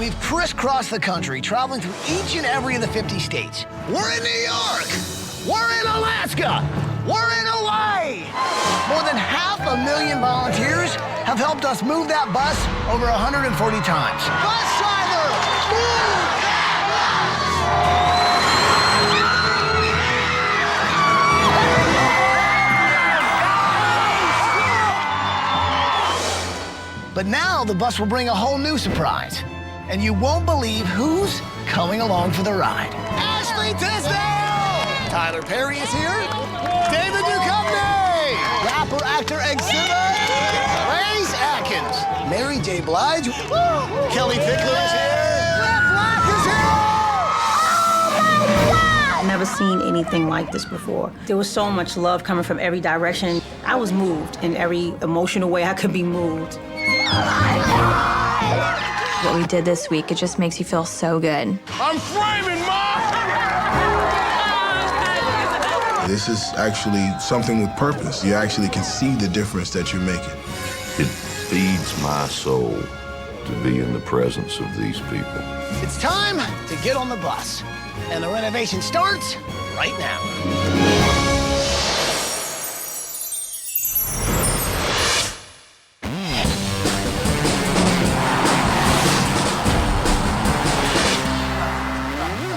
We've crisscrossed the country, traveling through each and every of the 50 states. We're in New York. We're in Alaska. We're in Hawaii. More than 500,000 volunteers have helped us move that bus over 140 times. Bus driver, move that bus! But now the bus will bring a whole new surprise. And you won't believe who's coming along for the ride. Ashley Tisdale! Tyler Perry is here. David Duchovny! Rapper, actor, exhibit. Grace Atkins. Mary J. Blige. Woo! Kelly Pickler is here. Brett Black is here! I've never seen anything like this before. There was so much love coming from every direction. I was moved in every emotional way I could be moved. What we did this week, it just makes you feel so good. I'm framing, Mom! This is actually something with purpose. You actually can see the difference that you're making. It feeds my soul to be in the presence of these people. It's time to get on the bus. And the renovation starts right now.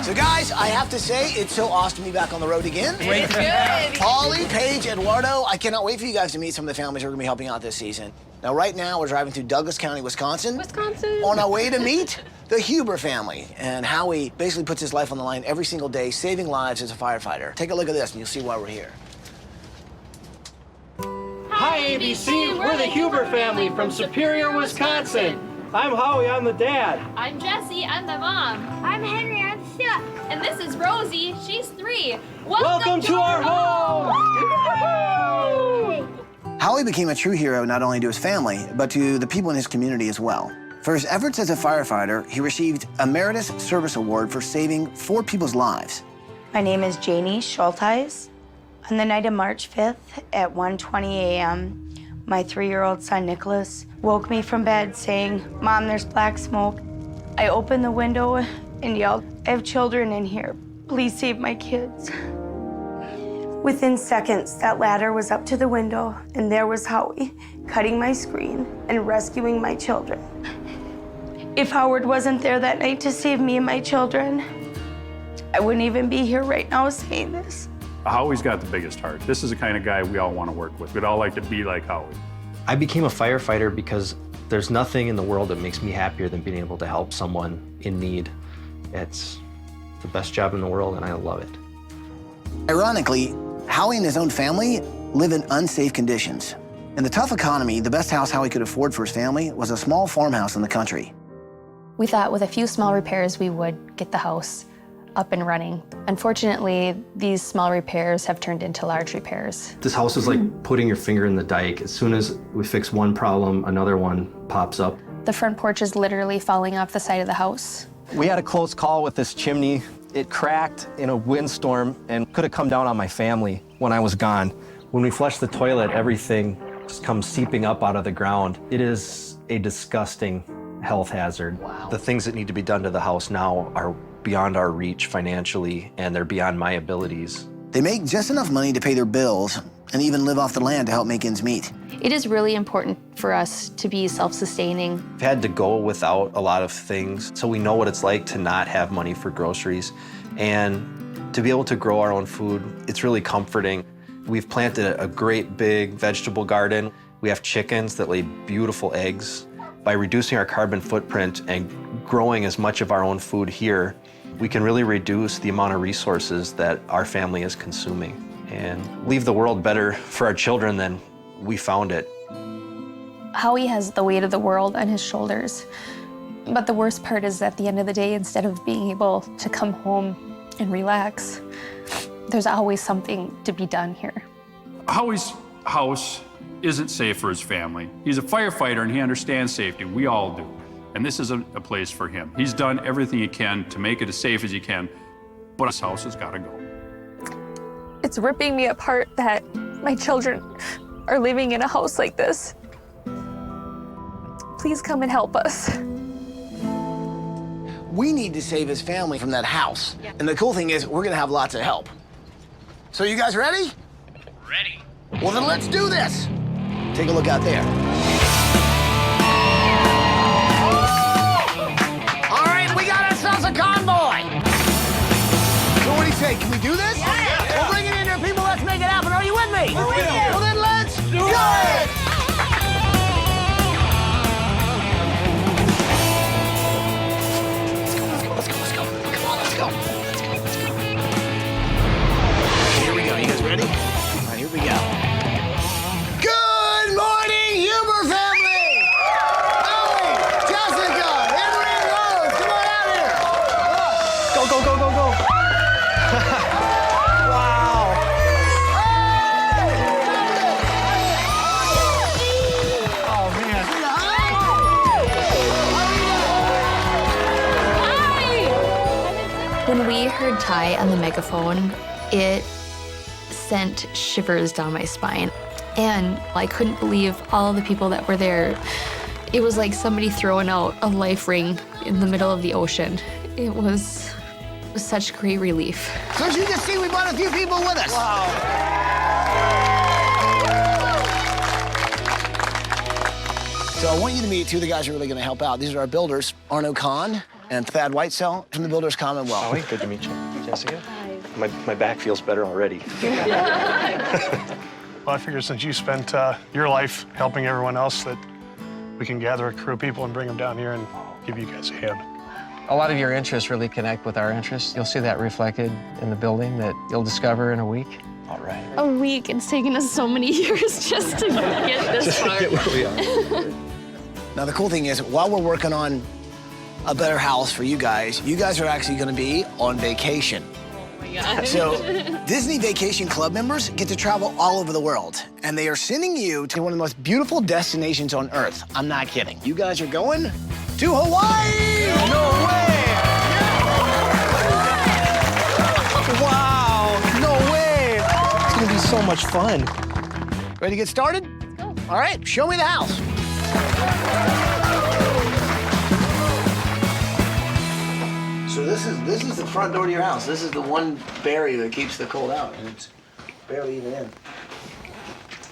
So guys, I have to say, it's so awesome to be back on the road again. It's good. Holly, Paige, Eduardo, I cannot wait for you guys to meet some of the families who are going to be helping out this season. Now, right now, we're driving through Douglas County, Wisconsin. On our way to meet the Huber family. And Howie basically puts his life on the line every single day, saving lives as a firefighter. Take a look at this, and you'll see why we're here. Hi, ABC. We're the Huber family from Superior, Wisconsin. I'm Howie. I'm the dad. I'm Jessie. I'm the mom. I'm Henry. I'm 6. And this is Rosie. She's 3. Welcome to our home! Howie became a true hero not only to his family, but to the people in his community as well. For his efforts as a firefighter, he received a Emeritus Service Award for saving 4 people's lives. My name is Janie Schulteis. On the night of March 5th at 1:20 a.m., my 3-year-old son, Nicholas, woke me from bed saying, "Mom, there's black smoke." I opened the window and yelled, "I have children in here. Please save my kids." Within seconds, that ladder was up to the window, and there was Howie, cutting my screen and rescuing my children. If Howard wasn't there that night to save me and my children, I wouldn't even be here right now saying this. Howie's got the biggest heart. This is the kind of guy we all want to work with. We'd all like to be like Howie. I became a firefighter because there's nothing in the world that makes me happier than being able to help someone in need. It's the best job in the world, and I love it. Ironically, Howie and his own family live in unsafe conditions. In the tough economy, the best house Howie could afford for his family was a small farmhouse in the country. We thought with a few small repairs, we would get the house up and running. Unfortunately, these small repairs have turned into large repairs. This house is like putting your finger in the dike. As soon as we fix one problem, another one pops up. The front porch is literally falling off the side of the house. We had a close call with this chimney. It cracked in a windstorm and could have come down on my family when I was gone. When we flush the toilet, everything just comes seeping up out of the ground. It is a disgusting health hazard. Wow. The things that need to be done to the house now are beyond our reach financially, and they're beyond my abilities. They make just enough money to pay their bills and even live off the land to help make ends meet. It is really important for us to be self-sustaining. We've had to go without a lot of things, so we know what it's like to not have money for groceries. And to be able to grow our own food, it's really comforting. We've planted a great big vegetable garden. We have chickens that lay beautiful eggs. By reducing our carbon footprint and growing as much of our own food here, we can really reduce the amount of resources that our family is consuming and leave the world better for our children than we found it. Howie has the weight of the world on his shoulders. But the worst part is at the end of the day, instead of being able to come home and relax, there's always something to be done here. Howie's house isn't safe for his family. He's a firefighter and he understands safety. We all do. And this is a place for him. He's done everything he can to make it as safe as he can, but his house has got to go. It's ripping me apart that my children are living in a house like this. Please come and help us. We need to save his family from that house. And the cool thing is, we're gonna have lots of help. So you guys ready? Ready. Well, then let's do this. Take a look out there. All right, we got ourselves a convoy. So what do you say? Can we do this? Yeah. We'll bring it in there, people. Let's make it happen. Are you with me? We're with you. Well, then let's do it. Let's go. Come on, let's go. Here we go. You guys ready? All right, here we go. Good morning, Huber family! Ellie, Jessica, Henry, and Rose, come on out here. Go, go, go, go, go. Wow. Oh, man. When we heard Ty on the megaphone, it sent shivers down my spine. And I couldn't believe all the people that were there. It was like somebody throwing out a life ring in the middle of the ocean. It was such great relief. So as you can see, we brought a few people with us. Wow. So I want you to meet two of the guys who are really going to help out. These are our builders, Arno Kahn and Thad Whitesell from the Builders Commonwealth. Howie, good to meet you. Jessica? My back feels better already. Well, I figure since you spent your life helping everyone else, that we can gather a crew of people and bring them down here and give you guys a hand. A lot of your interests really connect with our interests. You'll see that reflected in the building that you'll discover in a week. All right. A week. It's taken us so many years just to get this far. Get where we are. Now, the cool thing is, while we're working on a better house for you guys are actually going to be on vacation. So Disney Vacation Club members get to travel all over the world, and they are sending you to one of the most beautiful destinations on Earth. I'm not kidding. You guys are going to Hawaii! No way! Wow, no way! It's gonna be so much fun. Ready to get started? Let's go. All right, show me the house. So this is the front door to your house. This is the one barrier that keeps the cold out, and it's barely even in.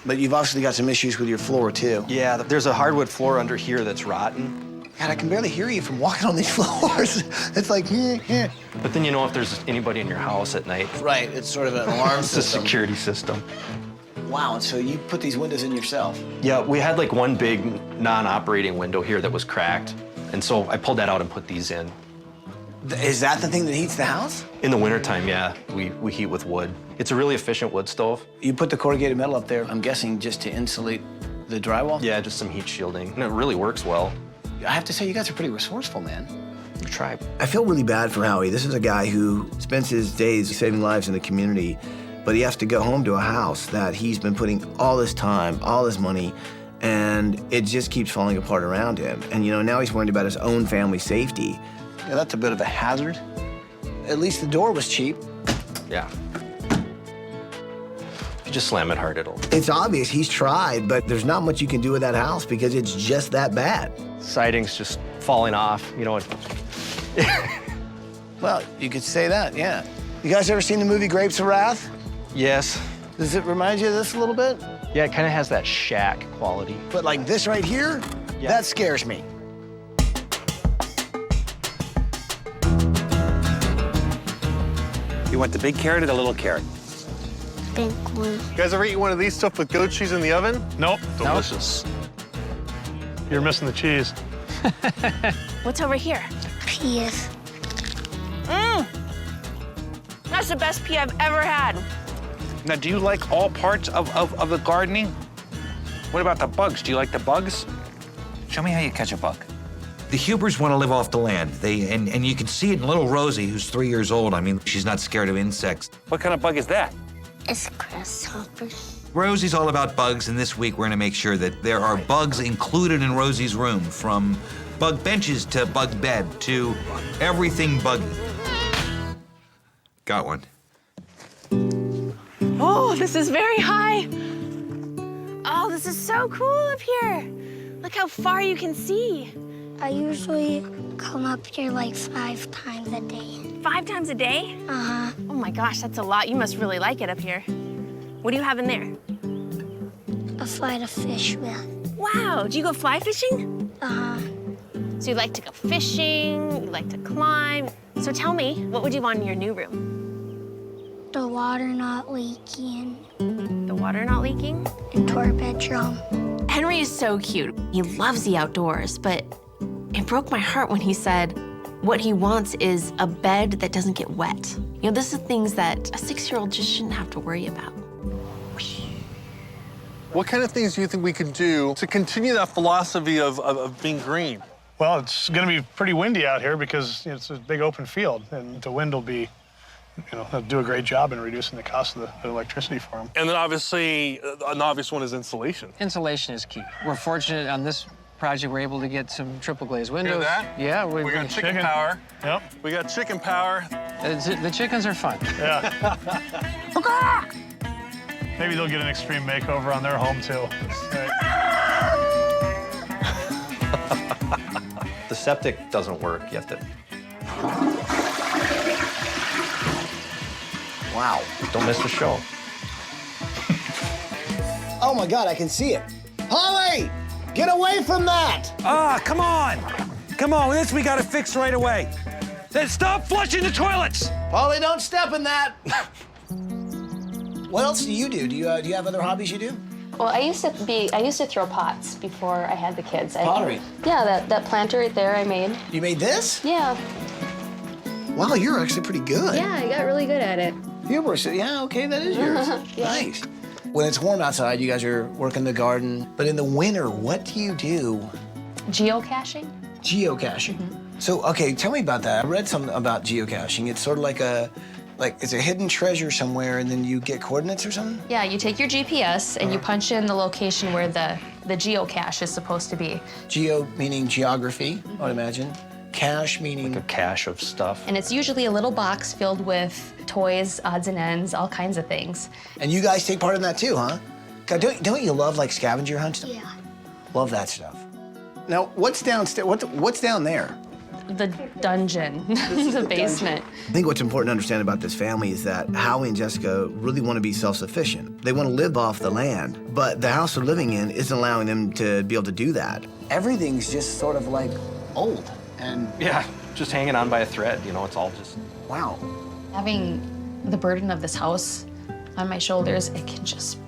But you've obviously got some issues with your floor, too. Yeah, there's a hardwood floor under here that's rotten. God, I can barely hear you from walking on these floors. It's like, But then you know if there's anybody in your house at night. Right, it's sort of an alarm It's system. a security system. Wow, and so you put these windows in yourself? Yeah, we had like one big non-operating window here that was cracked. And so I pulled that out and put these in. Is that the thing that heats the house? In the wintertime, yeah, we heat with wood. It's a really efficient wood stove. You put the corrugated metal up there, I'm guessing just to insulate the drywall? Yeah, just some heat shielding. And it really works well. I have to say, you guys are pretty resourceful, man. We try. I feel really bad for Howie. This is a guy who spends his days saving lives in the community, but he has to go home to a house that he's been putting all his time, all his money, and it just keeps falling apart around him. And, you know, now he's worried about his own family safety. Yeah, that's a bit of a hazard. At least the door was cheap. Yeah. If you just slam it hard, it'll... It's obvious he's tried, but there's not much you can do with that house because it's just that bad. Siding's just falling off, you know. Well, you could say that, yeah. You guys ever seen the movie Grapes of Wrath? Yes. Does it remind you of this a little bit? Yeah, it kind of has that shack quality. But like this right here, that scares me. You want the big carrot or the little carrot? Big one. You guys ever eat one of these stuff with goat cheese in the oven? Nope. Delicious. You're missing the cheese. What's over here? Peas. That's the best pea I've ever had. Now, do you like all parts of the gardening? What about the bugs? Do you like the bugs? Show me how you catch a bug. The Hubers want to live off the land. And you can see it in little Rosie, who's 3 years old. I mean, she's not scared of insects. What kind of bug is that? It's grasshoppers. Rosie's all about bugs, and this week we're gonna make sure that there are bugs included in Rosie's room, from bug benches to bug bed to everything buggy. Got one. Oh, this is very high. Oh, this is so cool up here. Look how far you can see. I usually come up here like 5 times a day. 5 times a day? Uh-huh. Oh my gosh, that's a lot. You must really like it up here. What do you have in there? A fly to fish with. Wow, do you go fly fishing? Uh-huh. So you like to go fishing, you like to climb. So tell me, what would you want in your new room? The water not leaking. The water not leaking? Into our bedroom. Henry is so cute. He loves the outdoors, but it broke my heart when he said what he wants is a bed that doesn't get wet. You know, this is things that a 6-year-old just shouldn't have to worry about. What kind of things do you think we could do to continue that philosophy of being green? Well, it's going to be pretty windy out here because it's a big open field, and the wind will be, they'll do a great job in reducing the cost of the electricity for them. And then obviously, an obvious one is insulation. Insulation is key. We're fortunate on this project we're able to get some triple glazed windows. Hear that? Yeah, we got chicken power. Yep. We got chicken power. The chickens are fun. Yeah. Maybe they'll get an extreme makeover on their home, too. The septic doesn't work. You have to... Wow. Don't miss the show. Oh my God, I can see it. Holly, get away from that! Ah, come on. Come on, this we gotta fix right away. Then stop flushing the toilets! Holly, don't step in that. What else do you do? Do you have other hobbies you do? Well, I used to throw pots before I had the kids. Pottery? Yeah, that planter right there I made. You made this? Yeah. Wow, you're actually pretty good. Yeah, I got really good at it. Yeah, okay, that is yours. Yeah. Nice. When it's warm outside, you guys are working the garden. But in the winter, what do you do? Geocaching. Geocaching. So, okay, tell me about that. I read something about geocaching. It's sort of like it's a hidden treasure somewhere, and then you get coordinates or something? Yeah, you take your GPS and you punch in the location where the geocache is supposed to be. Geo meaning geography, I would imagine. Cache meaning... Like a cache of stuff. And it's usually a little box filled with toys, odds and ends, all kinds of things. And you guys take part in that too, huh? God, don't you love like scavenger hunts? Yeah. Love that stuff. Now, what's downstairs? What's down there? The dungeon, the basement. I think what's important to understand about this family is that Howie and Jessica really want to be self-sufficient. They want to live off the land, but the house they're living in isn't allowing them to be able to do that. Everything's just sort of like old and... Yeah, just hanging on by a thread, it's all just... Wow. Having the burden of this house on my shoulders, it can just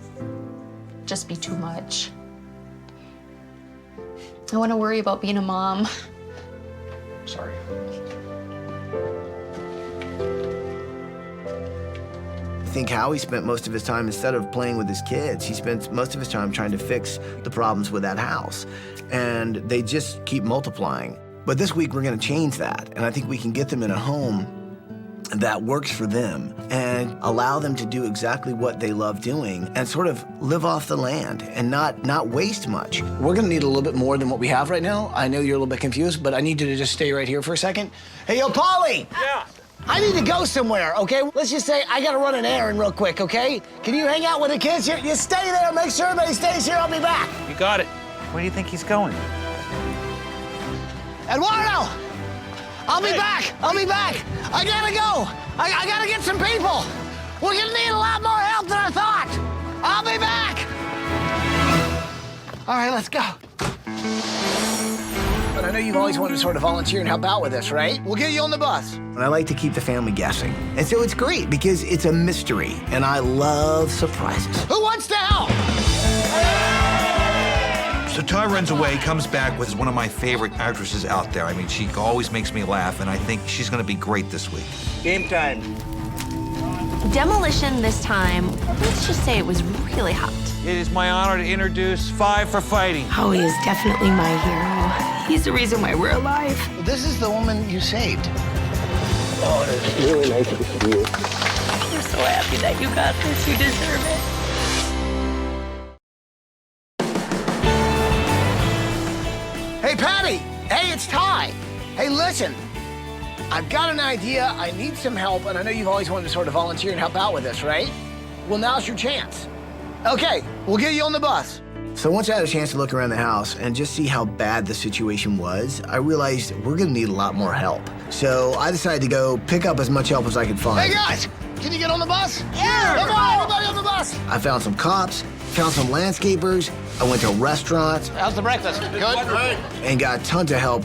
be too much. I want to worry about being a mom. Sorry. I think Howie spent most of his time, instead of playing with his kids, he spent most of his time trying to fix the problems with that house. And they just keep multiplying. But this week, we're going to change that. And I think we can get them in a home that works for them and allow them to do exactly what they love doing and sort of live off the land and not waste much. We're gonna need a little bit more than what we have right now. I know you're a little bit confused, but I need you to just stay right here for a second. Hey, yo, Polly! Yeah? I need to go somewhere, okay? Let's just say I gotta run an errand real quick, okay? Can you hang out with the kids here? You stay there, make sure everybody stays here, I'll be back. You got it. Where do you think he's going? Eduardo! I'll be back! I'll be back! I gotta go! I gotta get some people! We're gonna need a lot more help than I thought! I'll be back! All right, let's go. But I know you've always wanted to sort of volunteer and help out with this, right? We'll get you on the bus. And I like to keep the family guessing. And so it's great because it's a mystery, and I love surprises. Who wants to help? So Ty runs away, comes back with one of my favorite actresses out there. I mean, she always makes me laugh, and I think she's gonna be great this week. Game time. Demolition this time, let's just say it was really hot. It is my honor to introduce Five for Fighting. Howie is definitely my hero. He's the reason why we're alive. This is the woman you saved. Oh, it's really nice to see you. We're so happy that you got this. You deserve it. Hey, Patty! Hey, it's Ty! Hey, listen. I've got an idea, I need some help, and I know you've always wanted to sort of volunteer and help out with this, right? Well, now's your chance. Okay, we'll get you on the bus. So once I had a chance to look around the house and just see how bad the situation was, I realized we're gonna need a lot more help. So I decided to go pick up as much help as I could find. Hey guys, can you get on the bus? Yeah. Come on, everybody on the bus. I found some cops, found some landscapers, I went to restaurants. How's the breakfast? Good? Great. And got tons of help.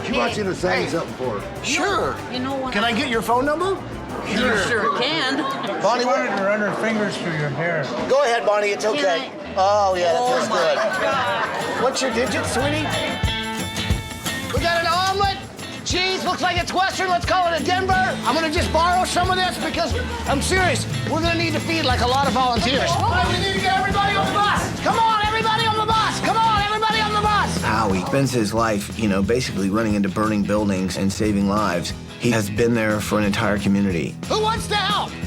She wants you to say something for her. Sure. You know what? Can I get your phone number? Sure can. Bonnie, Wanted to run her fingers through your hair. go ahead, Bonnie. It's okay. Oh, yeah, that feels good. What's your digit, sweetie? We got an omelet. Cheese. Looks like it's Western. Let's call it a Denver. I'm gonna just borrow some of this because I'm serious. We're gonna need to feed like a lot of volunteers. We need to get everybody on the bus. Come on, everybody on the bus. Come on, everybody on the bus. Howie spends his life, basically running into burning buildings and saving lives. He has been there for an entire community. Who wants to help? Will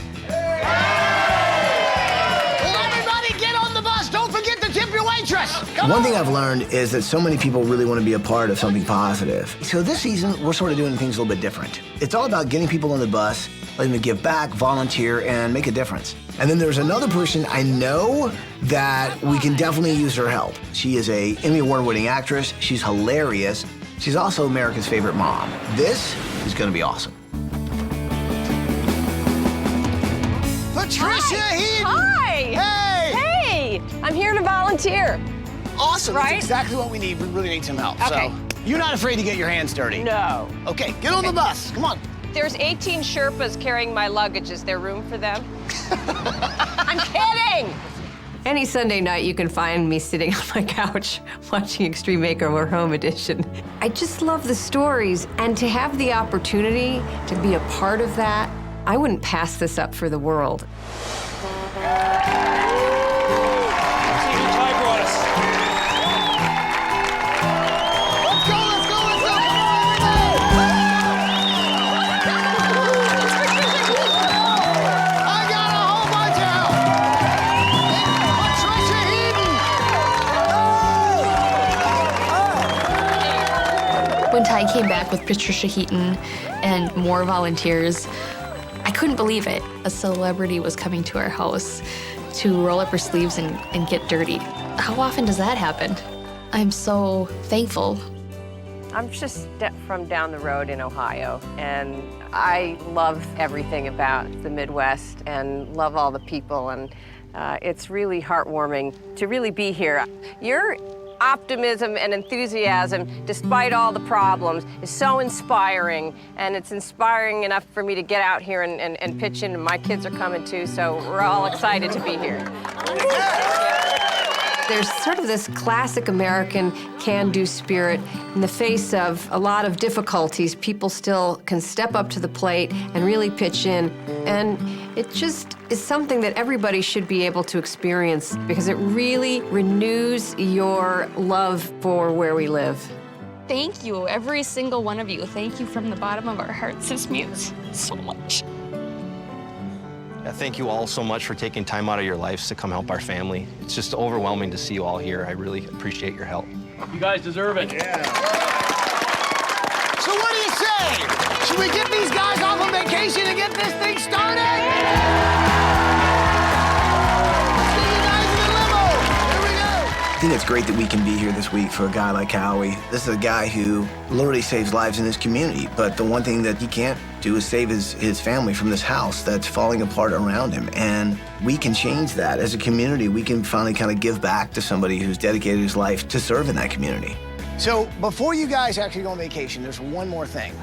everybody get on the bus? Don't forget to tip your waitress. Come One on. thing I've learned is that so many people really want to be a part of something positive. So this season, we're sort of doing things a little bit different. It's all about getting people on the bus, letting them give back, volunteer, and make a difference. And then there's another person I know that we can definitely use her help. She is a Emmy Award-winning actress. She's hilarious. She's also America's favorite mom. This is gonna be awesome. Patricia Heaton. Hi. Hey. Hey. I'm here to volunteer. Awesome. Right? That's exactly what we need. We really need some help. Okay. So you're not afraid to get your hands dirty? No. Okay, get on the bus. Come on. There's 18 Sherpas carrying my luggage. Is there room for them? I'm kidding. Any Sunday night, you can find me sitting on my couch watching Extreme Makeover Home Edition. I just love the stories, and to have the opportunity to be a part of that, I wouldn't pass this up for the world. When Ty came back with Patricia Heaton and more volunteers, I couldn't believe it. A celebrity was coming to our house to roll up her sleeves and get dirty. How often does that happen? I'm so thankful. I'm just from down the road in Ohio, and I love everything about the Midwest and love all the people, and it's really heartwarming to really be here. Your optimism and enthusiasm, despite all the problems, is so inspiring, and it's inspiring enough for me to get out here and pitch in. My kids are coming too, so we're all excited to be here. There's sort of this classic American can-do spirit. In the face of a lot of difficulties, people still can step up to the plate and really pitch in. And it just is something that everybody should be able to experience because it really renews your love for where we live. Thank you, every single one of you. Thank you from the bottom of our hearts. This means so much. Thank you all so much for taking time out of your lives to come help our family. It's just overwhelming to see you all here. I really appreciate your help. You guys deserve it. So what do you say? Should we get these guys off on vacation and get this thing started? See you guys in the limo. Here we go. I think it's great that we can be here this week for a guy like Howie. This is a guy who literally saves lives in his community, but the one thing that he can't do is save his family from this house that's falling apart around him. And we can change that. As a community, we can finally kind of give back to somebody who's dedicated his life to serve in that community. So before you guys actually go on vacation, there's one more thing.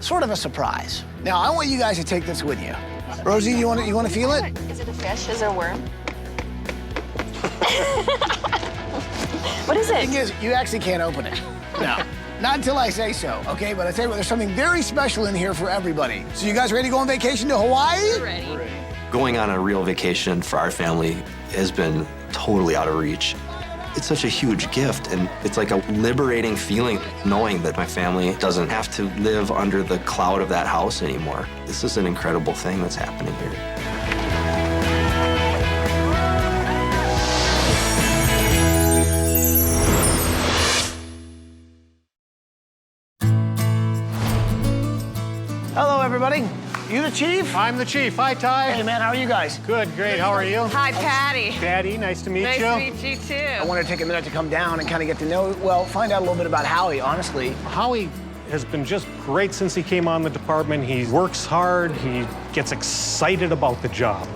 Sort of a surprise. Now, I want you guys to take this with you. Rosie, you want to feel it? Is it a fish? Is it a worm? What is it? The thing is, you actually can't open it. No. Not until I say so, okay? But I tell you what, there's something very special in here for everybody. So you guys ready to go on vacation to Hawaii? We're ready. Going on a real vacation for our family has been totally out of reach. It's such a huge gift, and it's like a liberating feeling knowing that my family doesn't have to live under the cloud of that house anymore. This is an incredible thing that's happening here. Hello, everybody. You the chief? I'm the chief. Hi, Ty. Hey, man, how are you guys? Good, great. How are you? Hi, Patty. Patty, nice to meet you. Nice to meet you, too. I want to take a minute to come down and kind of get to know, well, find out a little bit about Howie, honestly. Howie has been just great since he came on the department. He works hard. He gets excited about the job.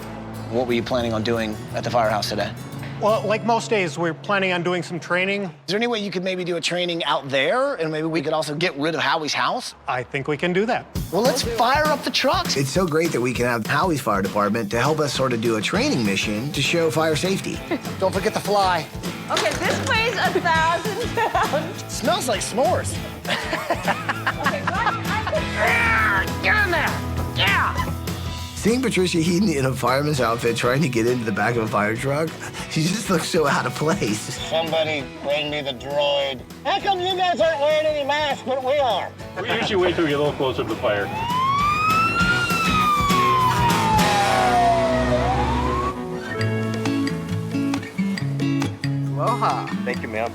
What were you planning on doing at the firehouse today? Well, like most days, we're planning on doing some training. Is there any way you could maybe do a training out there, and maybe we could also get rid of Howie's house? I think we can do that. Well, let's fire up the trucks. It's so great that we can have Howie's fire department to help us sort of do a training mission to show fire safety. Don't forget the fly. Okay, this weighs 1,000 pounds. Smells like s'mores. Okay, get in there. Yeah. Seeing Patricia Heaton in a fireman's outfit trying to get into the back of a fire truck, she just looks so out of place. Somebody bring me the droid. How come you guys aren't wearing any masks, but we are? We usually wait till we get a little closer to the fire. Aloha. Thank you, ma'am.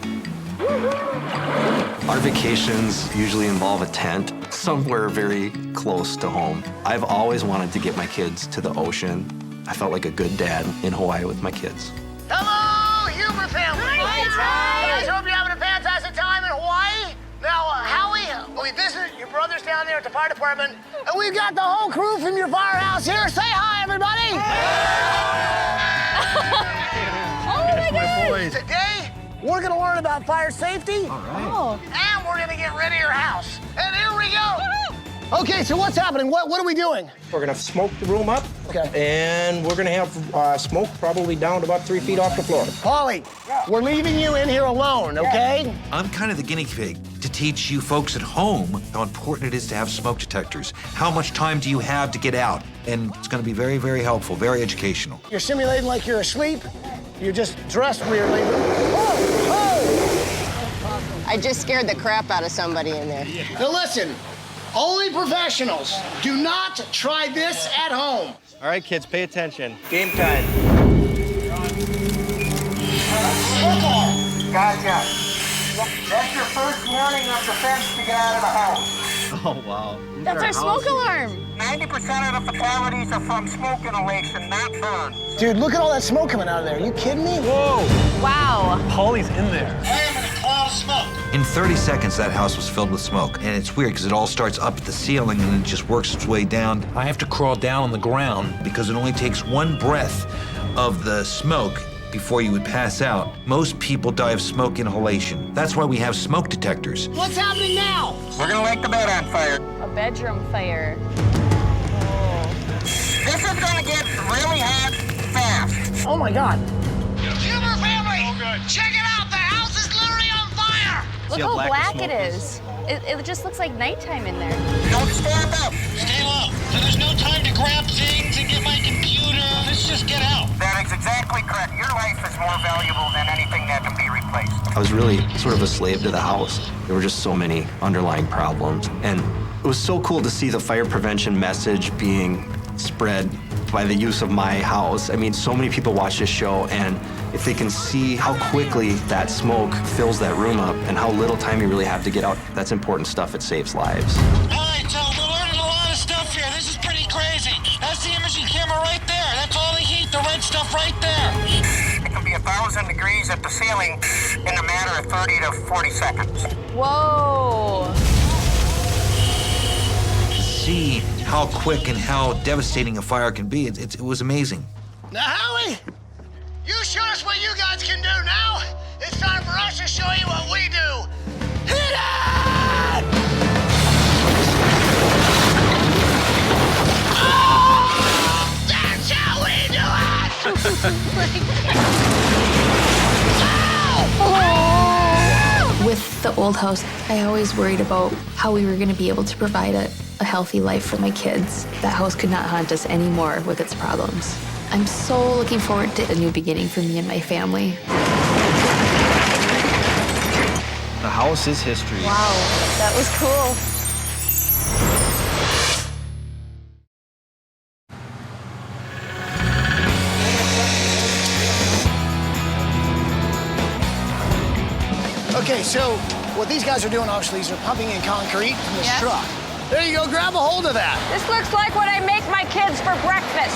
Our vacations usually involve a tent somewhere very close to home. I've always wanted to get my kids to the ocean. I felt like a good dad in Hawaii with my kids. Hello, Huber family. Hi, guys, hope you're having a fantastic time in Hawaii. Now, Howie, we visited your brothers down there at the fire department, and we've got the whole crew from your firehouse here. Say hi, everybody. Oh, my God. Today, we're gonna learn about fire safety. All right. Oh. And we're gonna get rid of your house. And here we go. Okay, so what's happening? What are we doing? We're gonna smoke the room up. Okay. And we're gonna have smoke probably down to about 3 feet off the floor. Polly, we're leaving you in here alone, okay? I'm kind of the guinea pig to teach you folks at home how important it is to have smoke detectors. How much time do you have to get out? And it's going to be very, very helpful, very educational. You're simulating like you're asleep. You're just dressed weirdly. I just scared the crap out of somebody in there. Now listen, only professionals. Do not try this at home. All right, kids, pay attention. Game time. Gotcha. That's your first warning of defense to get out of the house. Oh, wow. That's our smoke alarm. 90% of the fatalities are from smoke inhalation, not burn. Dude, look at all that smoke coming out of there. Are you kidding me? Whoa. Wow. Polly's in there. I am in a cloud of smoke. In 30 seconds, that house was filled with smoke. And it's weird because it all starts up at the ceiling and it just works its way down. I have to crawl down on the ground because it only takes one breath of the smoke before you would pass out. Most people die of smoke inhalation. That's why we have smoke detectors. What's happening now? We're gonna light the bed on fire. A bedroom fire. This is gonna get really hot fast. Oh my God. Huber family, check it out. The house is literally on fire. Look how black it is. It just looks like nighttime in there. Don't stand up. Stay low. There's no time to grab things and get my computer. Let's just get out. That is exactly correct. Your life is more valuable than anything that can be replaced. I was really sort of a slave to the house. There were just so many underlying problems. And it was so cool to see the fire prevention message being spread by the use of my house. I mean, so many people watch this show, and if they can see how quickly that smoke fills that room up and how little time you really have to get out, that's important stuff. It saves lives. All right, so we're learning a lot of stuff here. This is pretty crazy. That's the imaging camera right there. That's all the heat, the red stuff right there. It can be 1,000 degrees at the ceiling in a matter of 30 to 40 seconds. Whoa. See how quick and how devastating a fire can be. It was amazing. Now, Howie, you showed us what you guys can do. Now, it's time for us to show you what we do. Hit it! Oh! That's how we do it! With the old house, I always worried about how we were going to be able to provide a healthy life for my kids. That house could not haunt us anymore with its problems. I'm so looking forward to a new beginning for me and my family. The house is history. Wow, that was cool. Okay, so what these guys are doing, obviously, is they're pumping in concrete from this truck. There you go, grab a hold of that. This looks like what I make my kids for breakfast.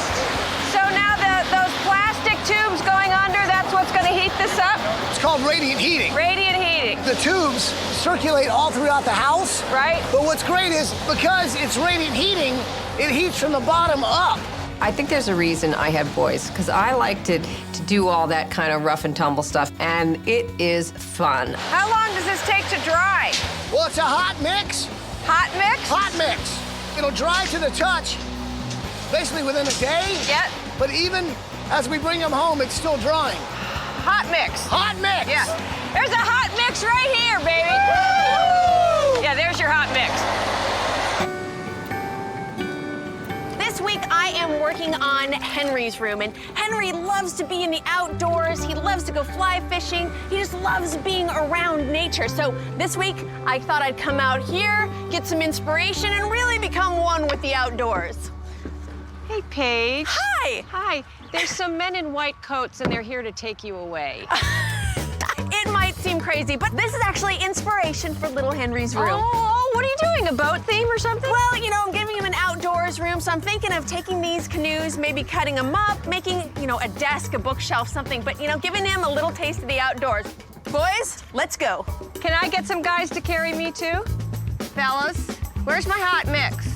So now those plastic tubes going under, that's what's gonna heat this up? It's called radiant heating. Radiant heating. The tubes circulate all throughout the house. Right. But what's great is because it's radiant heating, it heats from the bottom up. I think there's a reason I had boys, because I like to do all that kind of rough and tumble stuff, and it is fun. How long does this take to dry? Well, it's a hot mix. Hot mix? Hot mix. It'll dry to the touch basically within a day. Yep. But even as we bring them home, it's still drying. Hot mix. Hot mix. Yeah. There's a hot mix right here, baby. Woo! Yeah, there's your hot mix. This week, I am working on Henry's room, and Henry loves to be in the outdoors. He loves to go fly fishing. He just loves being around nature. So this week, I thought I'd come out here, get some inspiration, and really become one with the outdoors. Hey, Paige. Hi. Hi. There's some men in white coats, and they're here to take you away. It might seem crazy, but this is actually inspiration for little Henry's room. Oh, what are you doing? A boat theme or something? Well, you know, I'm giving him an outdoors room, so I'm thinking of taking these canoes, maybe cutting them up, making, you know, a desk, a bookshelf, something, but, you know, giving him a little taste of the outdoors. Boys, let's go. Can I get some guys to carry me, too? Fellas, where's my hot mix?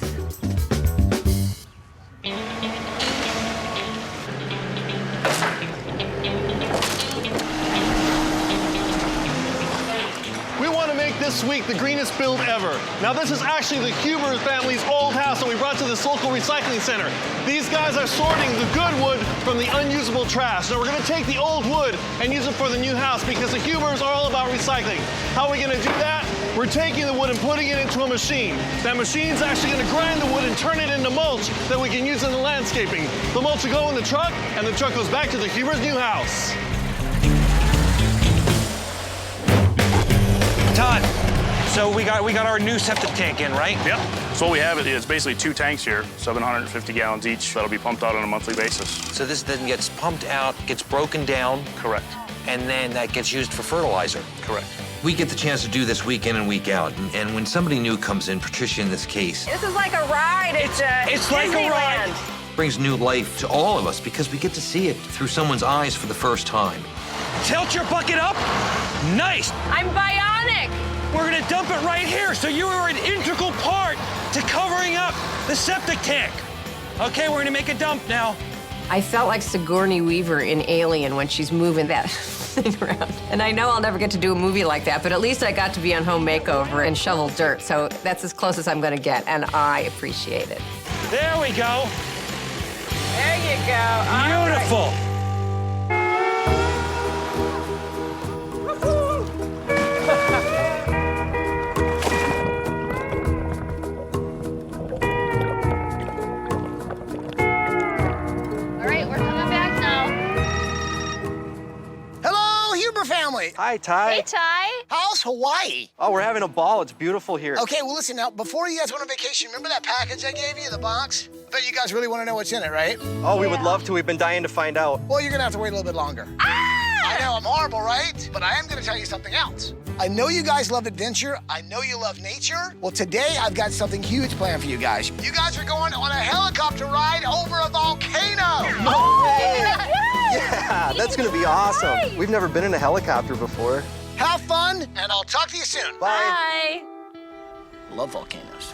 We want to make this week the greenest build ever. Now, this is actually the Huber family's old house that we brought to this local recycling center. These guys are sorting the good wood from the unusable trash. Now, we're going to take the old wood and use it for the new house because the Hubers are all about recycling. How are we going to do that? We're taking the wood and putting it into a machine. That machine's actually going to grind the wood and turn it into mulch that we can use in the landscaping. The mulch will go in the truck, and the truck goes back to the Huber's new house. Todd, so we got our new septic tank in, right? Yep. So what we have is basically 2 tanks here, 750 gallons each, that'll be pumped out on a monthly basis. So this then gets pumped out, gets broken down. Correct. And then that gets used for fertilizer. Correct. We get the chance to do this week in and week out. And when somebody new comes in, Patricia in this case, This is like a ride. It's like a ride. Disneyland. Brings new life to all of us because we get to see it through someone's eyes for the first time. Tilt your bucket up. Nice. I'm bionic. We're gonna dump it right here, so you are an integral part to covering up the septic tank. Okay, we're gonna make a dump now. I felt like Sigourney Weaver in Alien when she's moving that thing around. And I know I'll never get to do a movie like that, but at least I got to be on Home Makeover and shovel dirt, so that's as close as I'm gonna get, and I appreciate it. There we go. There you go. Beautiful. Family. Hi, Ty. Hey, Ty. How's Hawaii? Oh, we're having a ball. It's beautiful here. Okay, well, listen, now, before you guys went on vacation, remember that package I gave you, the box? I bet you guys really want to know what's in it, right? Oh, we would love to. We've been dying to find out. Well, you're going to have to wait a little bit longer. I know, I'm horrible, right? But I am going to tell you something else. I know you guys love adventure. I know you love nature. Well, today I've got something huge planned for you guys. You guys are going on a helicopter ride over a volcano. No way! Yeah, that's going to be awesome. We've never been in a helicopter before. Have fun, and I'll talk to you soon. Bye. Love volcanoes.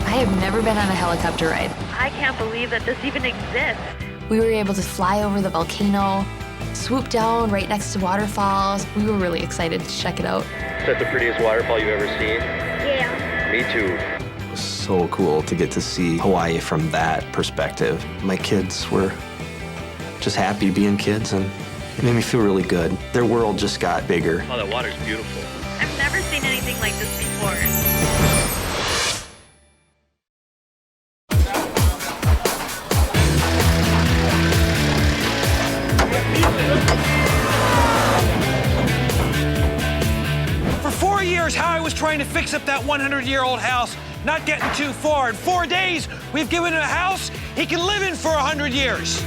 I have never been on a helicopter ride. I can't believe that this even exists. We were able to fly over the volcano, swoop down right next to waterfalls. We were really excited to check it out. Is that the prettiest waterfall you've ever seen? Yeah. Me too. It was so cool to get to see Hawaii from that perspective. My kids were just happy being kids, and it made me feel really good. Their world just got bigger. Oh, that water's beautiful. I've never seen anything like this before. For 4 years, Howie was trying to fix up that 100-year-old house, not getting too far. In 4 days, we've given him a house he can live in for 100 years.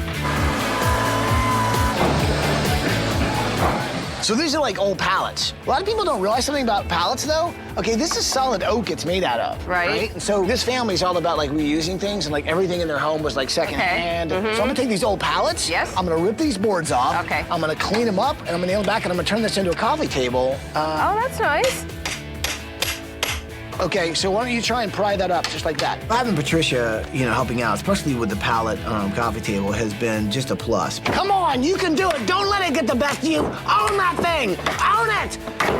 So these are like old pallets. A lot of people don't realize something about pallets, though. Okay, this is solid oak it's made out of. Right. And so this family's all about like reusing things, and like everything in their home was like secondhand. So I'm gonna take these old pallets. Yes. I'm gonna rip these boards off. Okay. I'm gonna clean them up, and I'm gonna nail them back, and I'm gonna turn this into a coffee table. Oh, that's nice. Okay, so why don't you try and pry that up just like that? Having Patricia, helping out, especially with the pallet coffee table, has been just a plus. Come on, you can do it. Don't let it get the best of you. Own that thing. Own it.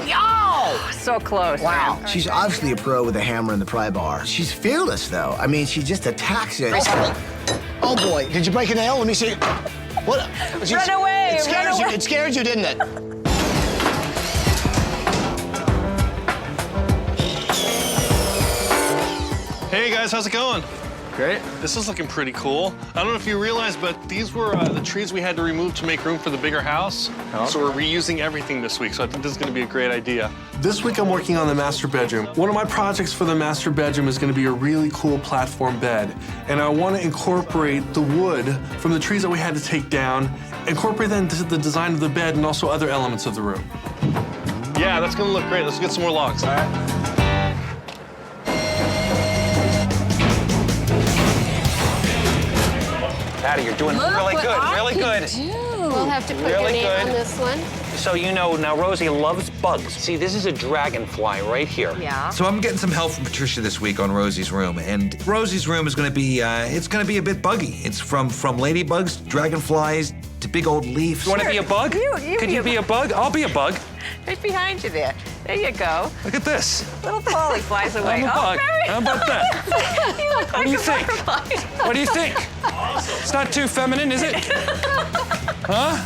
Yo! So close. Wow. She's obviously a pro with the hammer and the pry bar. She's fearless, though. I mean, she just attacks it. Oh, boy. Did you break a nail? Let me see. What? Run away. It scared you, didn't it? Hey guys, how's it going? Great. This is looking pretty cool. I don't know if you realize, but these were the trees we had to remove to make room for the bigger house. Oh. So we're reusing everything this week, so I think this is gonna be a great idea. This week I'm working on the master bedroom. One of my projects for the master bedroom is gonna be a really cool platform bed. And I wanna incorporate the wood from the trees that we had to take down, incorporate that into the design of the bed and also other elements of the room. Yeah, that's gonna look great. Let's get some more logs. All right. Patty, you're doing really good, really good. We'll have to put your name on this one. So now Rosie loves bugs. See, this is a dragonfly right here. Yeah. So I'm getting some help from Patricia this week on Rosie's room, and Rosie's room is going to be it's going to be a bit buggy. It's from ladybugs, dragonflies to big old leaves. You want to be a bug? Could you be a bug? I'll be a bug. Right behind you there. There you go. Look at this. Little Polly flies away. I'm a bug. Very... How about that? You look like What do you a think? butterfly. What do you think? It's not too feminine, is it? Huh?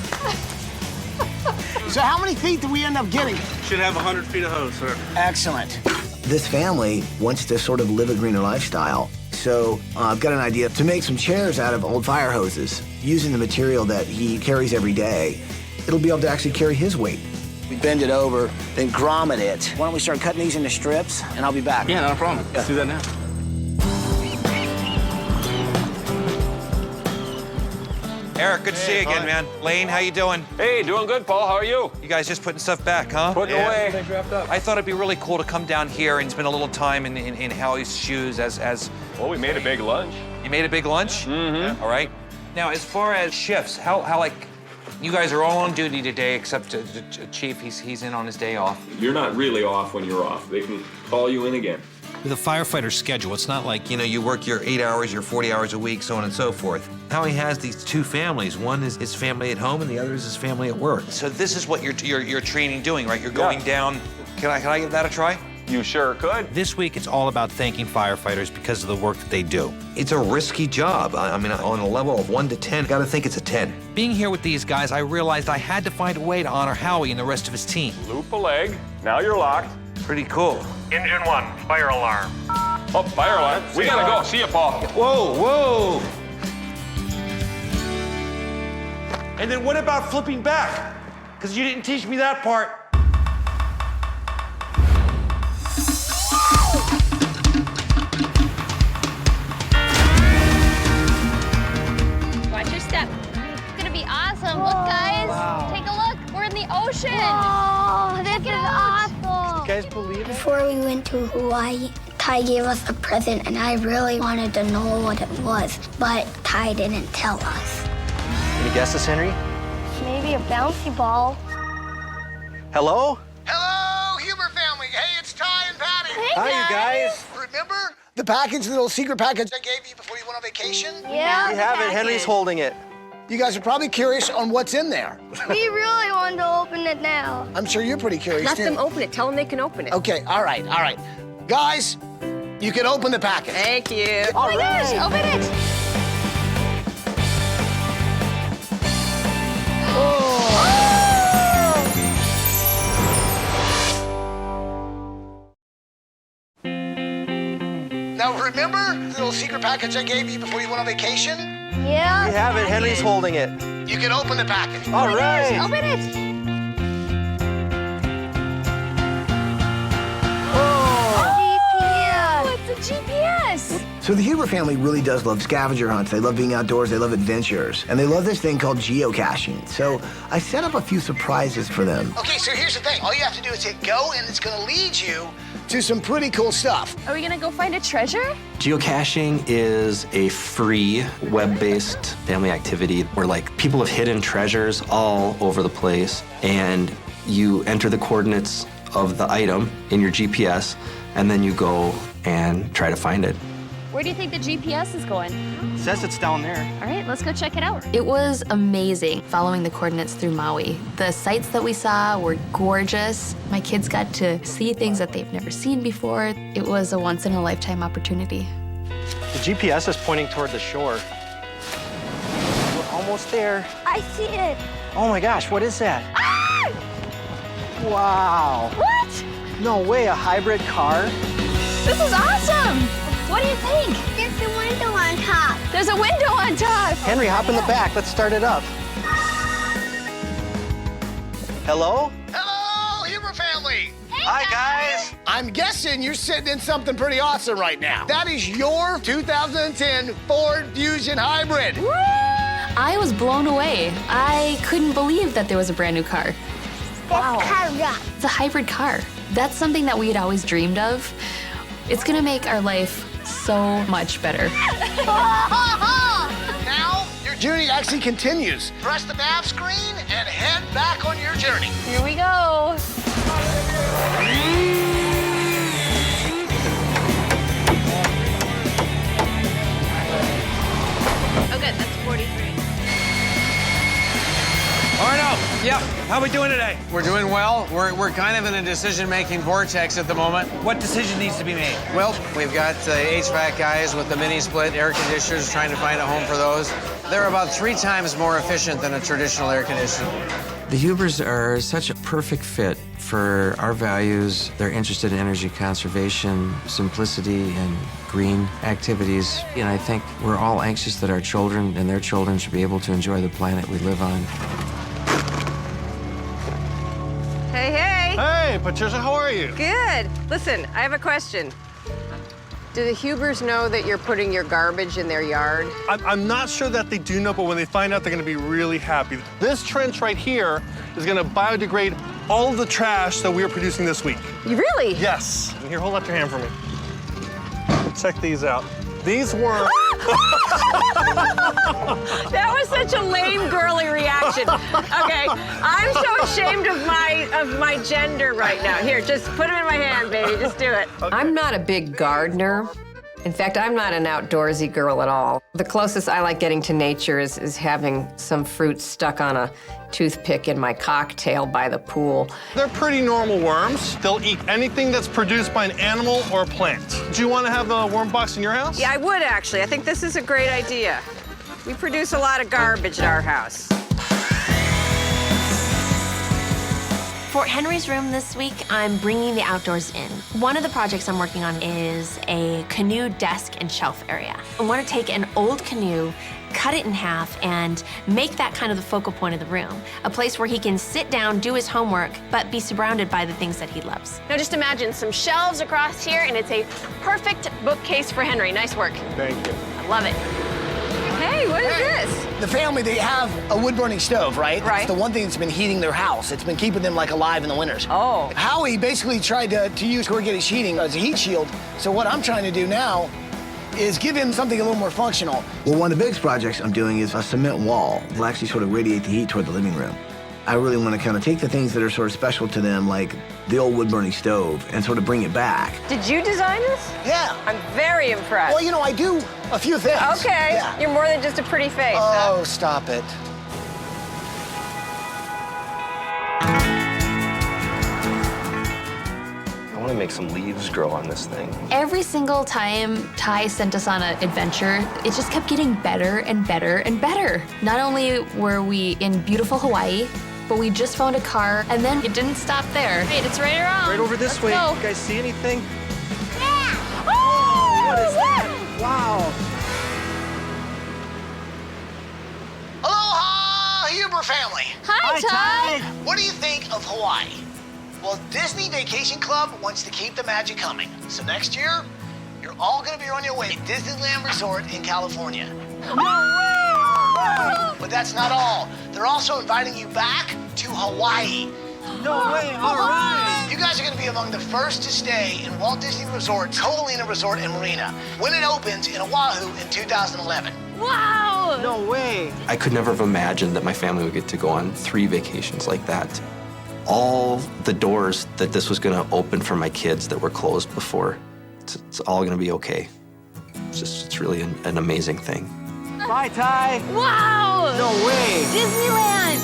So how many feet do we end up getting? Should have 100 feet of hose, sir. Excellent. This family wants to sort of live a greener lifestyle. So I've got an idea to make some chairs out of old fire hoses using the material that he carries every day. It'll be able to actually carry his weight. We bend it over, then grommet it. Why don't we start cutting these into strips, and I'll be back. Yeah, not a problem. Let's do that now. Eric, good to see you again, man. Lane, how you doing? Hey, doing good, Paul. How are you? You guys just putting stuff back, huh? Putting away. Everything's wrapped up. I thought it'd be really cool to come down here and spend a little time in Hallie's shoes as. Well, we made a big lunch. You made a big lunch? Mm-hmm. All right. Now, as far as shifts, how like, you guys are all on duty today except Chief, he's in on his day off. You're not really off when you're off. They can call you in again. With a firefighter's schedule, it's not like, You work your 8 hours, your 40 hours a week, so on and so forth. Howie has these two families. One is his family at home, and the other is his family at work. So this is what you're training doing, right? You're going down. Can I give that a try? You sure could. this week it's all about thanking firefighters because of the work that they do. It's a risky job. I mean, on a level of 1 to 10, gotta think it's a 10. Being here with these guys, I realized I had to find a way to honor Howie and the rest of his team. Loop a leg. Now you're locked. Pretty cool. Engine 1, fire alarm. Oh, fire alarm. We gotta go. See you, Paul. Whoa. And then what about flipping back? Because you didn't teach me that part. Watch your step. It's gonna be awesome. Look, guys. Take a look. We're in the ocean. Oh, this is awesome. You guys believe it? Before we went to Hawaii, Ty gave us a present, and I really wanted to know what it was, but Ty didn't tell us. Any guesses, Henry? Maybe a bouncy ball. Hello? Hello, Humor family. Hey, it's Ty and Patty. Hi, you guys. Remember the package, the little secret package I gave you before you went on vacation? Yeah. We have it. Henry's holding it. You guys are probably curious on what's in there. We really want to open it now. I'm sure you're pretty curious, Let too. them open it. Tell them they can open it. Okay, all right. Guys, you can open the package. Thank you. Oh my gosh, open it. Now, remember the little secret package I gave you before you went on vacation? Yeah. We have it. Henry's holding it. You can open the package. All right. Open it. GPS. Oh, it's a GPS. So the Huber family really does love scavenger hunts. They love being outdoors, they love adventures, and they love this thing called geocaching. So I set up a few surprises for them. Okay, so here's the thing. All you have to do is hit go, and it's gonna lead you to some pretty cool stuff. Are we gonna go find a treasure? Geocaching is a free web-based family activity where like people have hidden treasures all over the place, and you enter the coordinates of the item in your GPS, and then you go and try to find it. Where do you think the GPS is going? It says it's down there. All right, let's go check it out. It was amazing following the coordinates through Maui. The sights that we saw were gorgeous. My kids got to see things that they've never seen before. It was a once-in-a-lifetime opportunity. The GPS is pointing toward the shore. We're almost there. I see it. Oh my gosh, what is that? Ah! Wow. What? No way, a hybrid car? This is awesome! What do you think? There's a window on top. There's a window on top. Henry, hop in the back. Let's start it up. Hello? Hello, Huber family. Hi, guys. I'm guessing you're sitting in something pretty awesome right now. That is your 2010 Ford Fusion Hybrid. Woo! I was blown away. I couldn't believe that there was a brand new car. Wow. It's a hybrid car. That's something that we had always dreamed of. It's gonna make our life so much better. Now, your journey actually continues. Press the nav screen and head back on your journey. Here we go. Oh, good. That's 43. Arno, yeah, how we doing today? We're doing well. We're kind of in a decision-making vortex at the moment. What decision needs to be made? Well, we've got HVAC guys with the mini-split air conditioners trying to find a home for those. They're about 3 times more efficient than a traditional air conditioner. The Hubers are such a perfect fit for our values. They're interested in energy conservation, simplicity, and green activities. And I think we're all anxious that our children and their children should be able to enjoy the planet we live on. Hey, hey. Hey, Patricia, how are you? Good. Listen, I have a question. Do the Hubers know that you're putting your garbage in their yard? I'm not sure that they do know, but when they find out, they're going to be really happy. This trench right here is going to biodegrade all of the trash that we are producing this week. You really? Yes. And here, hold up your hand for me. Check these out. These were... That was such a lame, girly reaction. Okay, I'm so ashamed of my gender right now. Here, just put them in my hand, baby. Just do it. Okay. I'm not a big gardener. In fact, I'm not an outdoorsy girl at all. The closest I like getting to nature is having some fruit stuck on a toothpick in my cocktail by the pool. They're pretty normal worms. They'll eat anything that's produced by an animal or a plant. Do you want to have a worm box in your house? Yeah, I would actually. I think this is a great idea. We produce a lot of garbage at our house. For Henry's room this week, I'm bringing the outdoors in. One of the projects I'm working on is a canoe desk and shelf area. I want to take an old canoe, cut it in half, and make that kind of the focal point of the room. A place where he can sit down, do his homework, but be surrounded by the things that he loves. Now just imagine some shelves across here, and it's a perfect bookcase for Henry. Nice work. Thank you. I love it. Hey, what is this? The family, they have a wood-burning stove, right? Right. It's the one thing that's been heating their house. It's been keeping them, like, alive in the winters. Oh. Howie basically tried to use corrugated sheeting as a heat shield. So what I'm trying to do now is give him something a little more functional. Well, one of the biggest projects I'm doing is a cement wall. It'll actually sort of radiate the heat toward the living room. I really want to kind of take the things that are sort of special to them, like the old wood-burning stove, and sort of bring it back. Did you design this? Yeah. I'm very impressed. Well, you know, I do a few things. Okay. Yeah. You're more than just a pretty face, Oh, huh? stop it. I want to make some leaves grow on this thing. Every single time Ty sent us on an adventure, it just kept getting better and better and better. Not only were we in beautiful Hawaii, but we just found a car, and then it didn't stop there. Wait, it's right around. Right over this way. Go. You guys see anything? Yeah! Oh, what is that? Wow. Aloha, Huber family. Hi, Ty. What do you think of Hawaii? Well, Disney Vacation Club wants to keep the magic coming. So next year, you're all gonna be on your way to Disneyland Resort in California. But that's not all. They're also inviting you back to Hawaii. No way, all right. You guys are gonna be among the first to stay in Walt Disney Resort, Covalina Resort and Marina, when it opens in Oahu in 2011. Wow! No way. I could never have imagined that my family would get to go on 3 vacations like that. All the doors that this was gonna open for my kids that were closed before, it's all gonna be okay. It's really an amazing thing. Bye, Ty. Wow! No way. Disneyland!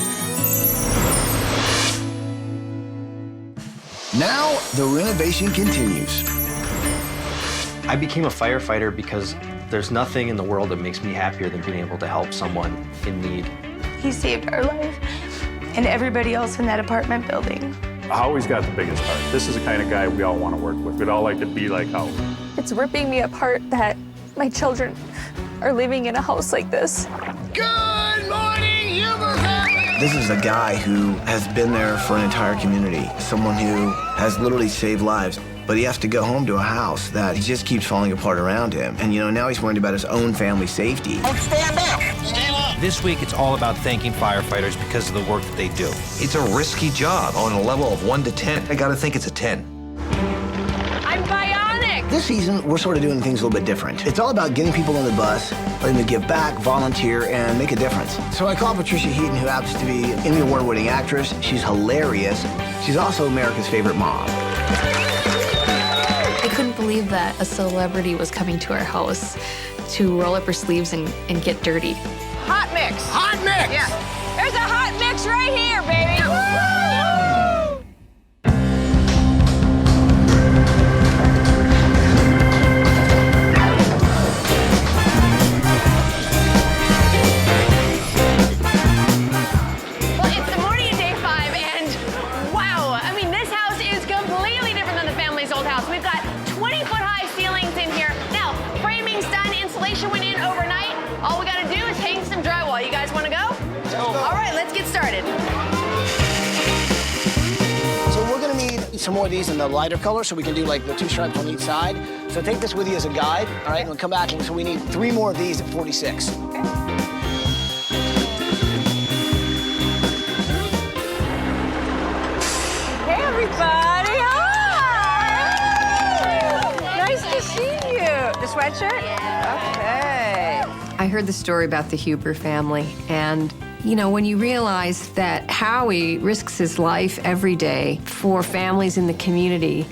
Now, the renovation continues. I became a firefighter because there's nothing in the world that makes me happier than being able to help someone in need. He saved our life and everybody else in that apartment building. Howie's got the biggest heart. This is the kind of guy we all want to work with. We'd all like to be like Howie. It's ripping me apart that my children are living in a house like this. Good morning, Humor Family! This is a guy who has been there for an entire community, someone who has literally saved lives, but he has to go home to a house that he just keeps falling apart around him. And, now he's worried about his own family safety. Stand up. Stand up. This week, it's all about thanking firefighters because of the work that they do. It's a risky job. On a level of 1 to 10, I gotta think it's a 10. I'm bionic. This season, we're sort of doing things a little bit different. It's all about getting people on the bus, letting them give back, volunteer, and make a difference. So I called Patricia Heaton, who happens to be an Emmy Award-winning actress. She's hilarious. She's also America's favorite mom. I couldn't believe that a celebrity was coming to our house to roll up her sleeves and get dirty. Hot mix. Hot mix! Yeah. There's a hot mix right here, baby. Well, it's the morning of day 5, and wow, I mean, this house is completely different than the family's old house. We've got 20-foot-high ceilings in here. Now, framing's done, insulation went in overnight. All we gotta do is hang some drywall. You guys wanna go? All right, let's get started. So we're gonna need some more of these in the lighter color so we can do like the 2 stripes on each side. So take this with you as a guide, all right? And we'll come back, and so we need 3 more of these at 46. Hey, everybody. Hi. Nice to see you. The sweatshirt? Okay. I heard the story about the Huber family, and when you realize that Howie risks his life every day for families in the community,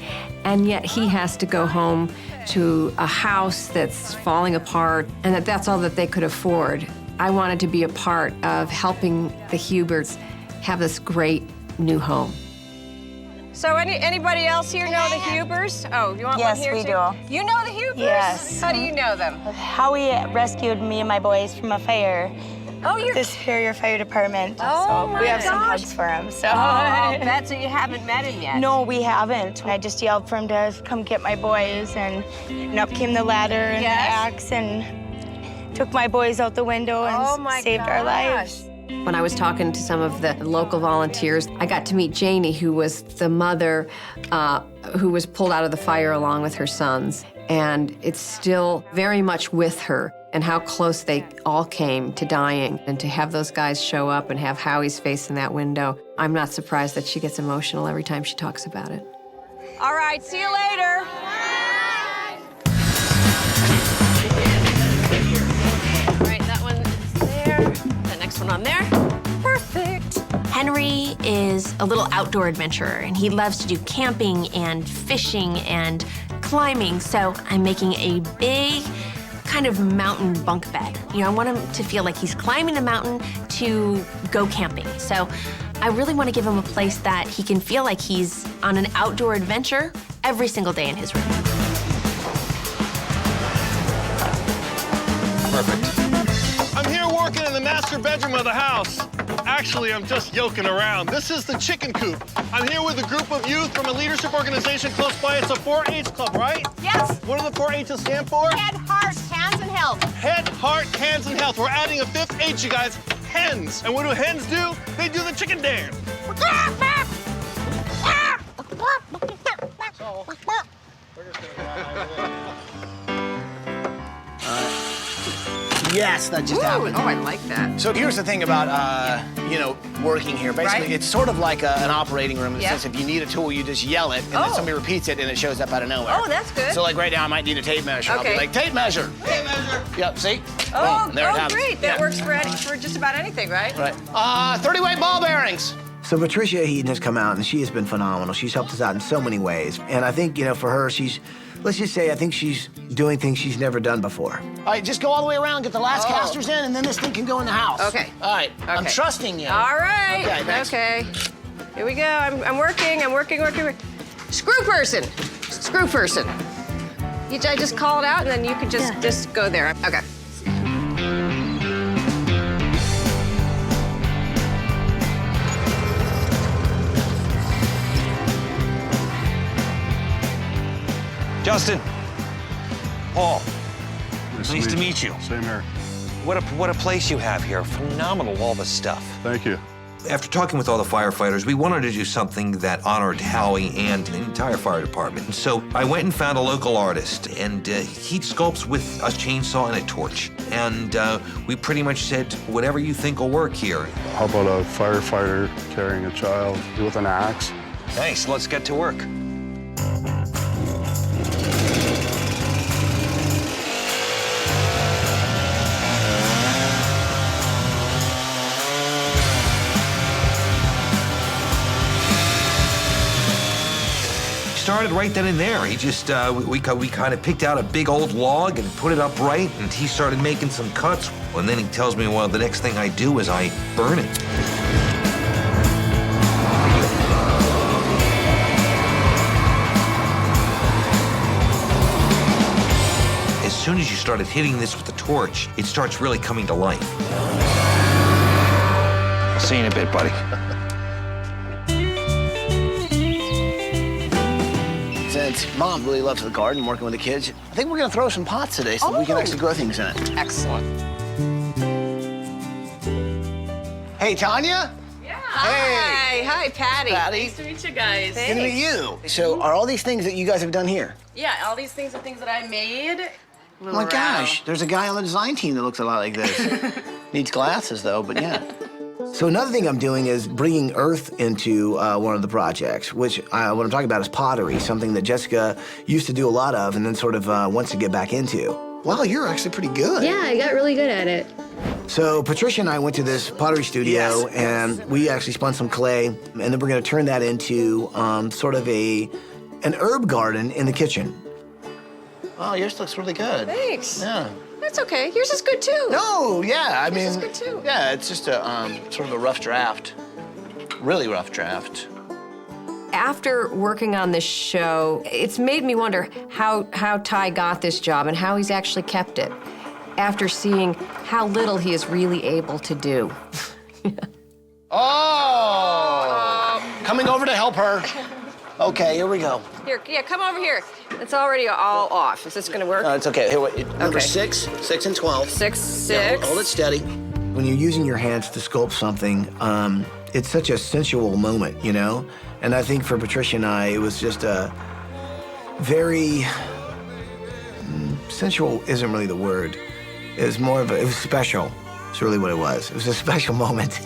and yet he has to go home to a house that's falling apart, and that's all that they could afford, I wanted to be a part of helping the Hubers have this great new home. So anybody else here know the Hubers? Oh, you want Yes, one here we too? do. You know the Hubers? Yes. How do you know them? Howie rescued me and my boys from a fire. Oh, you're... The Superior Fire Department. Oh, so my we have some gosh. hugs for him. So. Oh, that's so you haven't met him yet. No, we haven't. I just yelled for him to come get my boys, and up came the ladder and Yes. the axe and took my boys out the window and saved our lives. When I was talking to some of the local volunteers, I got to meet Janie, who was the mother who was pulled out of the fire along with her sons. And it's still very much with her, and how close they all came to dying. And to have those guys show up and have Howie's face in that window, I'm not surprised that she gets emotional every time she talks about it. All right, see you later. All right, that one is there. The next one on there. Perfect. Henry is a little outdoor adventurer, and he loves to do camping and fishing and climbing, so I'm making a big kind of mountain bunk bed. I want him to feel like he's climbing a mountain to go camping. So I really want to give him a place that he can feel like he's on an outdoor adventure every single day in his room. Perfect. I'm here working in the master bedroom of the house. Actually, I'm just joking around. This is the chicken coop. I'm here with a group of youth from a leadership organization close by. It's a 4-H club, right? Yes. What do the 4-H's stand for? Head, heart, hands, and health. Head, heart, hands, and health. We're adding a 5th H, you guys. Hens. And what do hens do? They do the chicken dance. So, Yes, that just happened. Oh, I like that. So here's the thing about, working here. Basically, Right. it's sort of like an operating room. It Yeah. says if you need a tool, you just yell it, and then somebody repeats it, and it shows up out of nowhere. Oh, that's good. So like right now, I might need a tape measure. I'll Okay. be like, tape measure. Tape measure. Yep, see? Oh, Boom, there it happens. great. That Yeah. works for just about anything, right? Right. 30-weight ball bearings. So Patricia Heaton has come out, and she has been phenomenal. She's helped us out in so many ways. And I think, for her, let's just say, I think she's doing things she's never done before. All right, just go all the way around, get the last casters in, and then this thing can go in the house. Okay. All right, I'm Okay. trusting you. All right. Okay, thanks. Okay. Here we go. I'm working. Screw person. Screw person. I just call it out, and then you can just go there. Okay. Justin. Paul. Nice to meet you. Same here. What a place you have here. Phenomenal, all this stuff. Thank you. After talking with all the firefighters, we wanted to do something that honored Howie and the entire fire department. And so I went and found a local artist, and he sculpts with a chainsaw and a torch. And we pretty much said, whatever you think will work here. How about a firefighter carrying a child with an axe? Nice, let's get to work. Started right then and there. He just, we kind of picked out a big old log and put it upright, and he started making some cuts. And then he tells me, well, the next thing I do is I burn it. As soon as you started hitting this with the torch, it starts really coming to life. I'll see you in a bit, buddy. Since Mom really loves the garden, working with the kids, I think we're gonna throw some pots today so we can actually grow things in it. Excellent. Hey, Tanya? Hi. Hi, Patty. Patty. Nice to meet you guys. Good to meet you. So are all these things that you guys have done here? Yeah, all these things are things that I made. Oh my gosh, there's a guy on the design team that looks a lot like this. Needs glasses though, but yeah. So another thing I'm doing is bringing earth into one of the projects, which what I'm talking about is pottery, something that Jessica used to do a lot of and then sort of wants to get back into. Wow, you're actually pretty good. Yeah, I got really good at it. So Patricia and I went to this pottery studio, and we actually spun some clay, and then we're going to turn that into sort of an herb garden in the kitchen. Oh, yours looks really good. Thanks. Yeah. That's okay. Yours is good too. No, yeah, I mean, Yours is good too. yeah, it's just a sort of a rough draft, really rough draft. After working on this show, it's made me wonder how Ty got this job and how he's actually kept it after seeing how little he is really able to do. Oh! Coming over to help her. Okay, here we go. Here, yeah, come over here. It's already all off. Is this gonna work? It's okay. Here, number Okay. 6 and 12. 6. Yeah, hold it steady. When you're using your hands to sculpt something, it's such a sensual moment, And I think for Patricia and I, it was just a very sensual isn't really the word. It was more of it was special. It's really what it was. It was a special moment.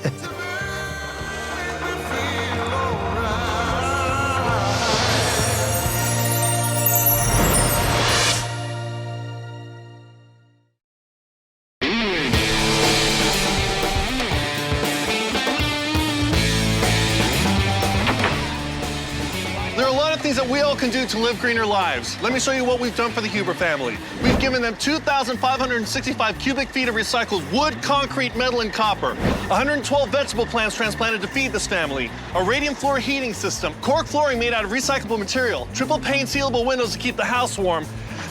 There are a lot of things that we all can do to live greener lives. Let me show you what we've done for the Huber family. We've given them 2,565 cubic feet of recycled wood, concrete, metal, and copper. 112 vegetable plants transplanted to feed this family. A radiant floor heating system. Cork flooring made out of recyclable material. Triple pane sealable windows to keep the house warm.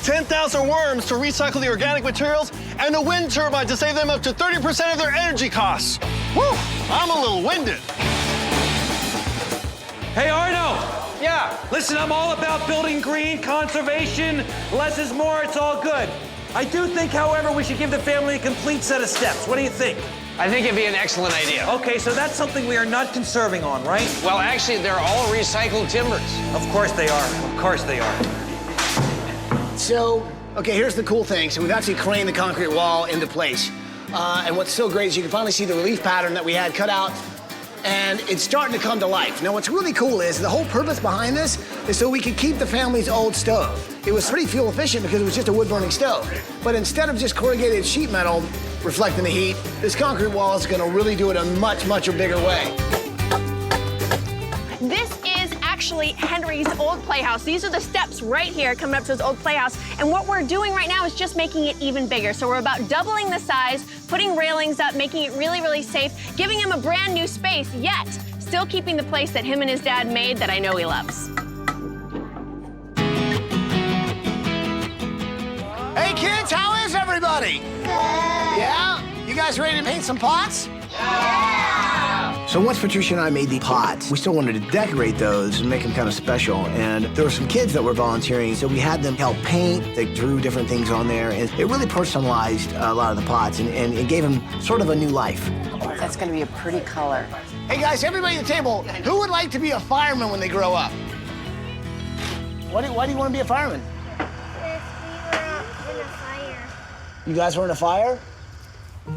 10,000 worms to recycle the organic materials. And a wind turbine to save them up to 30% of their energy costs. Woo! I'm a little winded. Hey, Arno! Yeah? Listen, I'm all about building green, conservation, less is more, it's all good. I do think, however, we should give the family a complete set of steps. What do you think? I think it'd be an excellent idea. Okay, so that's something we are not conserving on, right? Well, actually, they're all recycled timbers. Of course they are. Of course they are. so, okay, here's the cool thing. So we've actually craned the concrete wall into place. And what's so great is you can finally see the relief pattern that we had cut out, and it's starting to come to life. Now, what's really cool is the whole purpose behind this is so we could keep the family's old stove. It was pretty fuel efficient because it was just a wood-burning stove. But instead of just corrugated sheet metal reflecting the heat, this concrete wall is gonna really do it a much, much bigger way. This is actually Henry's old playhouse. These are the steps right here coming up to his old playhouse. And what we're doing right now is just making it even bigger. So we're about doubling the size, putting railings up, making it really, really safe, giving him a brand new space, yet still keeping the place that him and his dad made that I know he loves. Hey kids, how is everybody? Good. Yeah? You guys ready to paint some pots? Yeah! So once Patricia and I made the pots, we still wanted to decorate those and make them kind of special. And there were some kids that were volunteering, so we had them help paint. They drew different things on there, and it really personalized a lot of the pots and it gave them sort of a new life. That's gonna be a pretty color. Hey guys, everybody at the table, who would like to be a fireman when they grow up? Why do you want to be a fireman? You guys were in a fire?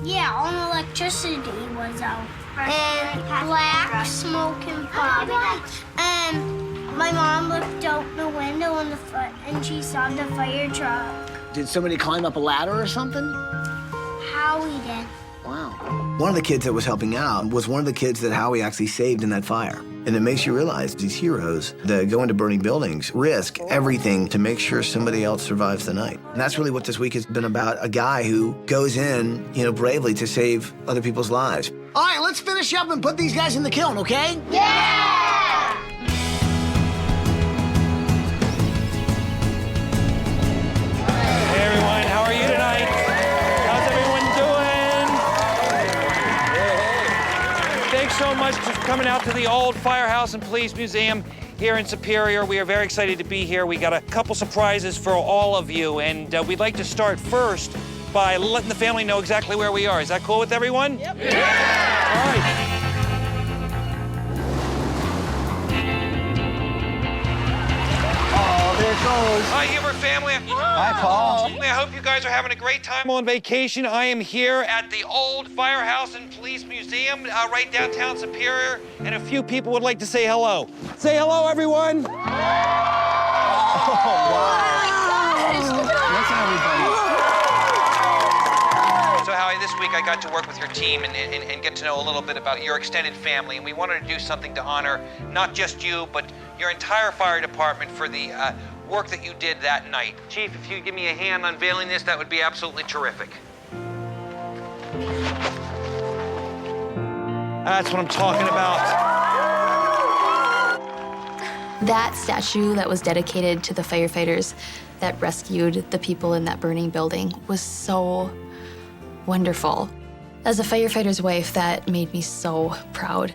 Yeah, all the electricity was out. And black smoke and fog. And my mom looked out the window and she saw the fire truck. Did somebody climb up a ladder or something? Howie did. Wow. One of the kids that was helping out was one of the kids that Howie actually saved in that fire. And it makes you realize these heroes that go into burning buildings risk everything to make sure somebody else survives the night. And that's really what this week has been about, a guy who goes in, bravely to save other people's lives. All right, let's finish up and put these guys in the kiln, okay? Yeah! Hey everyone, how are you tonight? How's everyone doing? Thanks so much for coming out to the old Firehouse and Police Museum here in Superior. We are very excited to be here. We got a couple surprises for all of you, and we'd like to start first by letting the family know exactly where we are. Is that cool with everyone? Yep. Yeah! All right. Oh, there it goes. Hi, Huber family. Hi, Paul. I hope you guys are having a great time on vacation. I am here at the old Firehouse and Police Museum right downtown Superior, and a few people would like to say hello. Say hello, everyone. Oh, wow. That's everybody. So, Howie, this week I got to work with your team and get to know a little bit about your extended family, and we wanted to do something to honor not just you, but your entire fire department for the work that you did that night. Chief, if you'd give me a hand unveiling this, that would be absolutely terrific. That's what I'm talking about. That statue that was dedicated to the firefighters that rescued the people in that burning building was so wonderful. As a firefighter's wife, that made me so proud.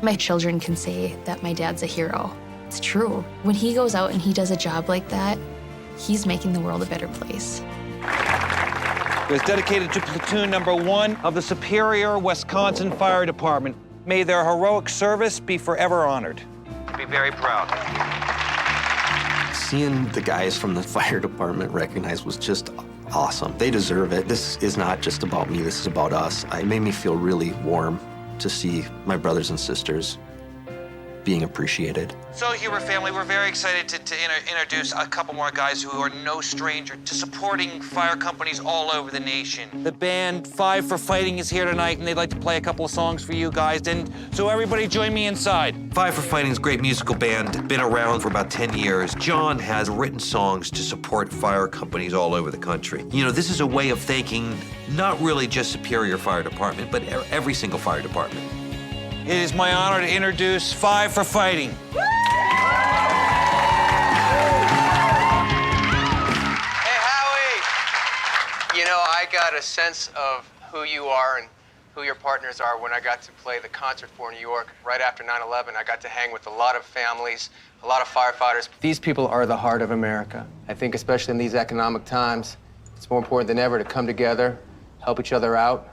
My children can say that my dad's a hero. It's true. When he goes out and he does a job like that, he's making the world a better place. It was dedicated to Platoon Number 1 of the Superior, Wisconsin Fire Department. May their heroic service be forever honored. Be very proud. Seeing the guys from the fire department recognized was just awesome. They deserve it. This is not just about me, this is about us. It made me feel really warm to see my brothers and sisters being appreciated. So, Huber family, we're very excited to introduce a couple more guys who are no stranger to supporting fire companies all over the nation. The band Five for Fighting is here tonight, and they'd like to play a couple of songs for you guys. And so everybody join me inside. Five for Fighting is a great musical band, been around for about 10 years. John has written songs to support fire companies all over the country. This is a way of thanking not really just Superior Fire Department, but every single fire department. It is my honor to introduce Five for Fighting. Hey, Howie! I got a sense of who you are and who your partners are when I got to play the concert for New York right after 9/11. I got to hang with a lot of families, a lot of firefighters. These people are the heart of America. I think especially in these economic times, it's more important than ever to come together, help each other out.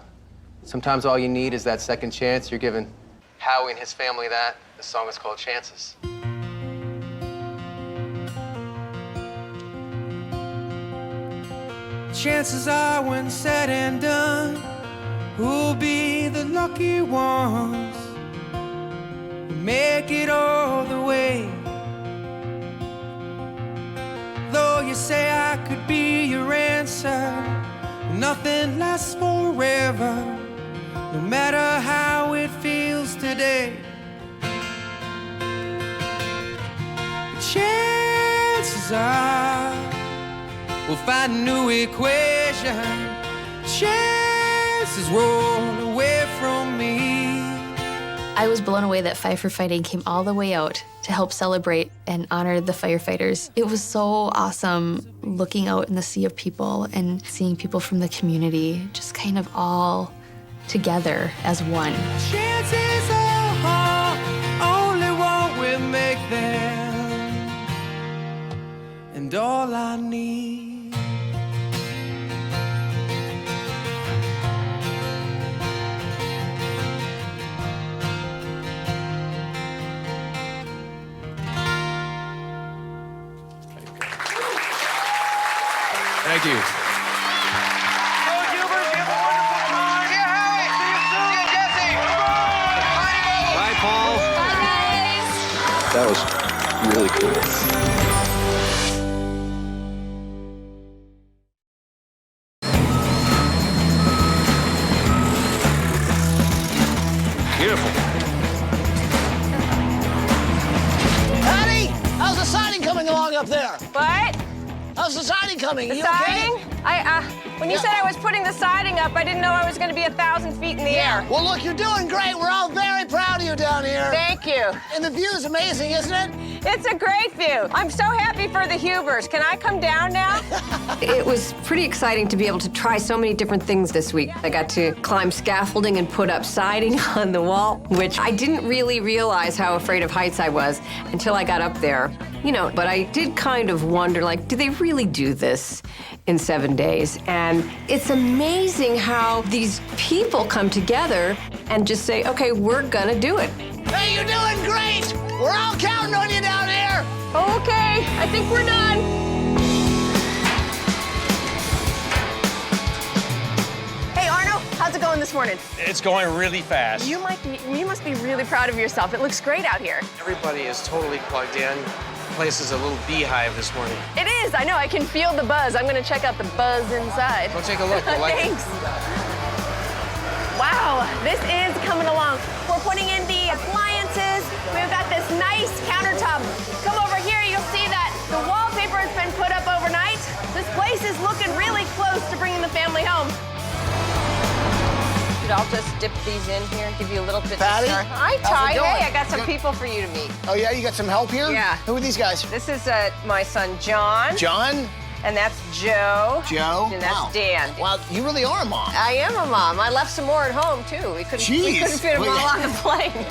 Sometimes all you need is that second chance. You're giving Howie and his family that. The song is called Chances. chances are when said and done, who'll be the lucky ones who make it all the way? Though you say I could be your answer, nothing lasts forever, no matter how it feels today. The chances are we'll find a new equation. Chances roll away from me. I was blown away that Five for Fighting came all the way out to help celebrate and honor the firefighters. It was so awesome looking out in the sea of people and seeing people from the community just kind of all together as one. Chances are only one will make them, and all I need. Thank you. Go Hubers, you have a wonderful time. See you, Howie. See you soon. See you, Jesse. Bye, Paul. Bye, guys. That was really cool. Beautiful. Patty, how's the siding coming along up there? What? How's the siding coming? The You siding? okay? When you said I was putting the siding up, I didn't know I was going to be 1,000 feet in the air. Well, look, you're doing great. We're all very proud of you down here. Thank you. And the view is amazing, isn't it? It's a great view. I'm so happy for the Hubers. Can I come down now? It was pretty exciting to be able to try so many different things this week. I got to climb scaffolding and put up siding on the wall, which I didn't really realize how afraid of heights I was until I got up there. You know, but I did kind of wonder, like, do they really do this in 7 days? And it's amazing how these people come together and just say, okay, we're gonna do it. Hey, you're doing great. We're all counting on you down here. Okay, I think we're done. Hey, Arno, how's it going this morning? It's going really fast. You must be really proud of yourself. It looks great out here. Everybody is totally plugged in. The place is a little beehive this morning. It is, I know, I can feel the buzz. I'm gonna check out the buzz inside. Go take a look. You'll like it. Thanks. Wow, this is coming along. We're putting in the appliances. We've got this nice countertop. Come over here, you'll see that the wallpaper has been put up overnight. This place is looking really close to bringing the family home. I'll just dip these in here and give you a little bit Patty, to start. Hi, how's Ty. it going? Hey, I got some Good. people for you to meet. Oh, yeah? You got some help here? Yeah. Who are these guys? This is my son, John. John? And that's Joe. Joe? And that's Wow. Dan. Wow, you really are a mom. I am a mom. I left some more at home, too. We couldn't fit them all on the plane.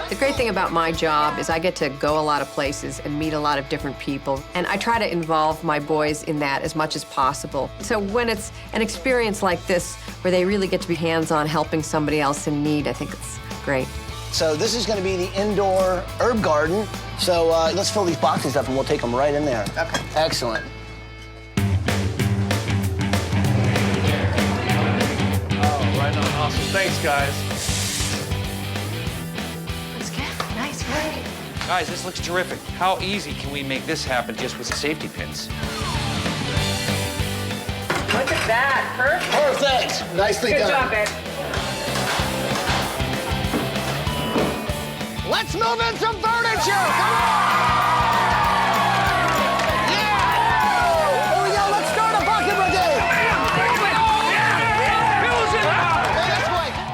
The great thing about my job is I get to go a lot of places and meet a lot of different people. And I try to involve my boys in that as much as possible. So when it's an experience like this, where they really get to be hands-on helping somebody else in need, I think it's great. So this is going to be the indoor herb garden. So let's fill these boxes up and we'll take them right in there. Okay. Excellent. Oh, right on. Awesome. Thanks, guys. That's good. Nice, great. Guys, this looks terrific. How easy can we make this happen just with the safety pins? Look at that. Perfect. Perfect. Nicely Good done. job, babe. Let's move in some furniture. Come on. Yeah. Here we go. Let's start a bucket brigade.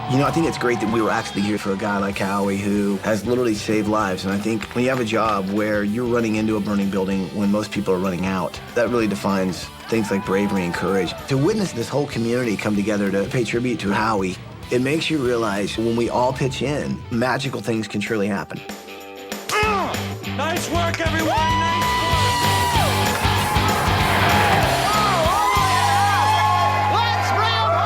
You know, I think it's great that we were actually here for a guy like Howie who has literally saved lives. And I think when you have a job where you're running into a burning building when most people are running out, that really defines things like bravery and courage. To witness this whole community come together to pay tribute to Howie, it makes you realize when we all pitch in, magical things can truly happen. Nice work, everyone. Nice work. Let's bring them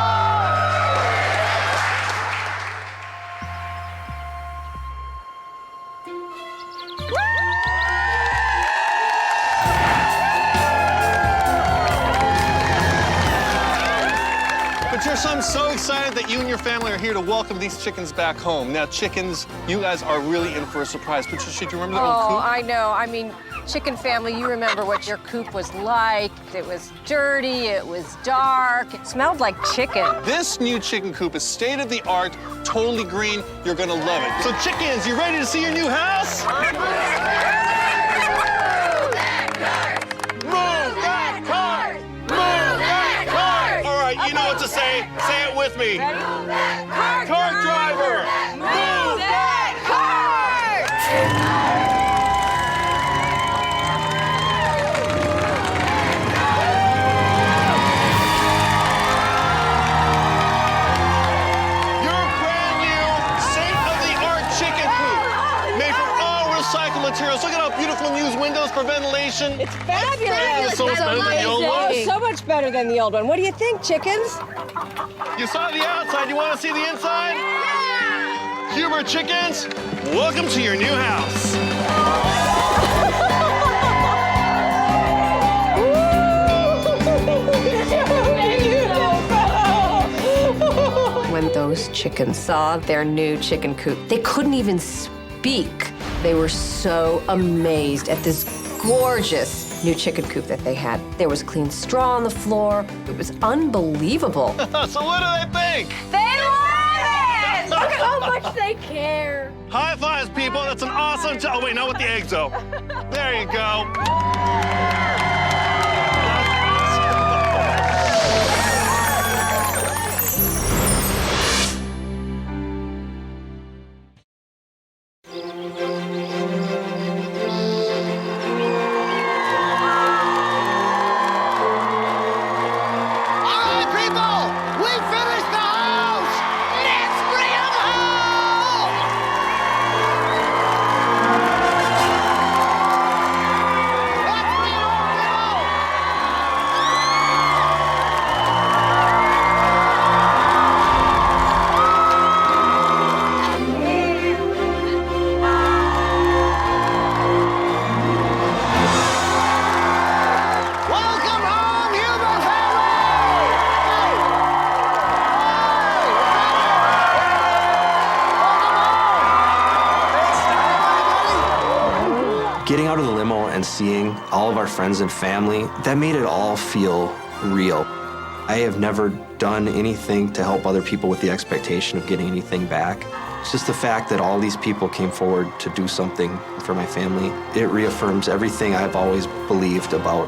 So I'm so excited that you and your family are here to welcome these chickens back home. Now, chickens, you guys are really in for a surprise. Patricia, do you remember the old coop? Oh, I know. I mean, chicken family, you remember what your coop was like. It was dirty, it was dark, it smelled like chicken. This new chicken coop is state-of-the-art, totally green. You're gonna love it. So chickens, you ready to see your new house? You know what to say. Say it with me. Cart driver, move that cart! Your brand new state-of-the-art chicken coop, made from all recycled materials. Look at how beautiful and used windows for ventilation. It's fabulous. It's so much better than the old one. Oh, so much better than the old one. What do you think, chickens? You saw the outside, you want to see the inside? Yeah! Huber chickens, welcome to your new house. When those chickens saw their new chicken coop, they couldn't even speak. They were so amazed at this gorgeous new chicken coop that they had. There was clean straw on the floor. It was unbelievable. So what do they think? They love it! Look at how much they care. High fives, people. That's an awesome job. Oh, wait, not with the eggs, though. There you go. Getting out of the limo and seeing all of our friends and family, that made it all feel real. I have never done anything to help other people with the expectation of getting anything back. It's just the fact that all these people came forward to do something for my family. It reaffirms everything I've always believed about